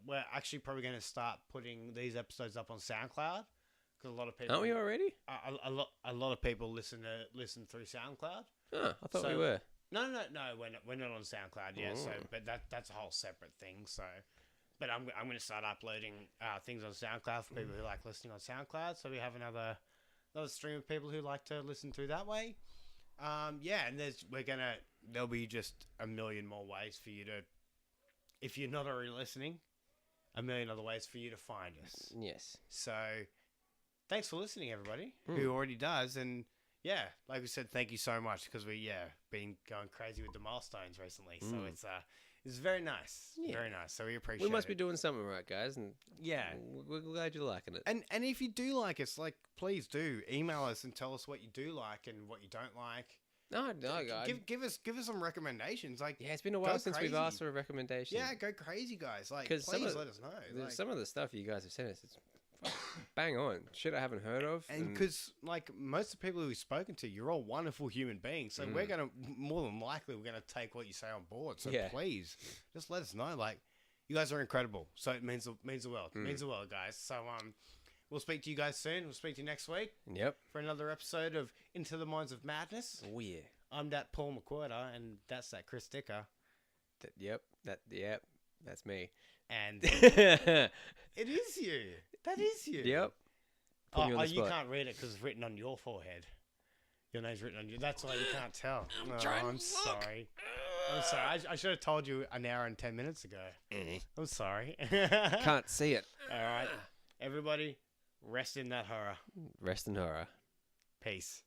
We're actually probably going to start putting these episodes up on SoundCloud because a lot of people. Aren't we already? A lot of people listen through SoundCloud. Oh, I thought we were. No, we're not on SoundCloud yet. So, but that's a whole separate thing. So. But I'm going to start uploading things on SoundCloud for people who like listening on SoundCloud. So we have another stream of people who like to listen through that way. Yeah, and there'll be just a million more ways for you to, if you're not already listening, a million other ways for you to find us. Yes. So, thanks for listening, everybody who already does. And yeah, like we said, thank you so much because been going crazy with the milestones recently. So it's very nice. Yeah. Very nice. So we appreciate it. We must be doing something right, guys. And yeah, we're glad you're liking it. And if you do like us, like, please do email us and tell us what you do like and what you don't like. No, guys. Give us some recommendations. Like, yeah, it's been a while since we've asked for a recommendation. Yeah, go crazy, guys. Like, please let us know. Like, some of the stuff you guys have sent us, it's bang on. Shit I haven't heard of. And because, like, most of the people we've spoken to, you're all wonderful human beings. So we're going to, more than likely, we're going to take what you say on board. So please, just let us know. Like, you guys are incredible. So it means the world. It means the world, guys. So, we'll speak to you guys soon. We'll speak to you next week. Yep. For another episode of Into the Minds of Madness. Oh, yeah. I'm that Paul McWhirter, and that's that Chris Dicker. That's me. And it is you. That is you. Yep. You can't read it because it's written on your forehead. Your name's written on you. That's why you can't tell. I'm sorry. I'm sorry. I should have told you an hour and 10 minutes ago. I'm sorry. Can't see it. All right. Everybody, rest in that horror. Rest in horror. Peace.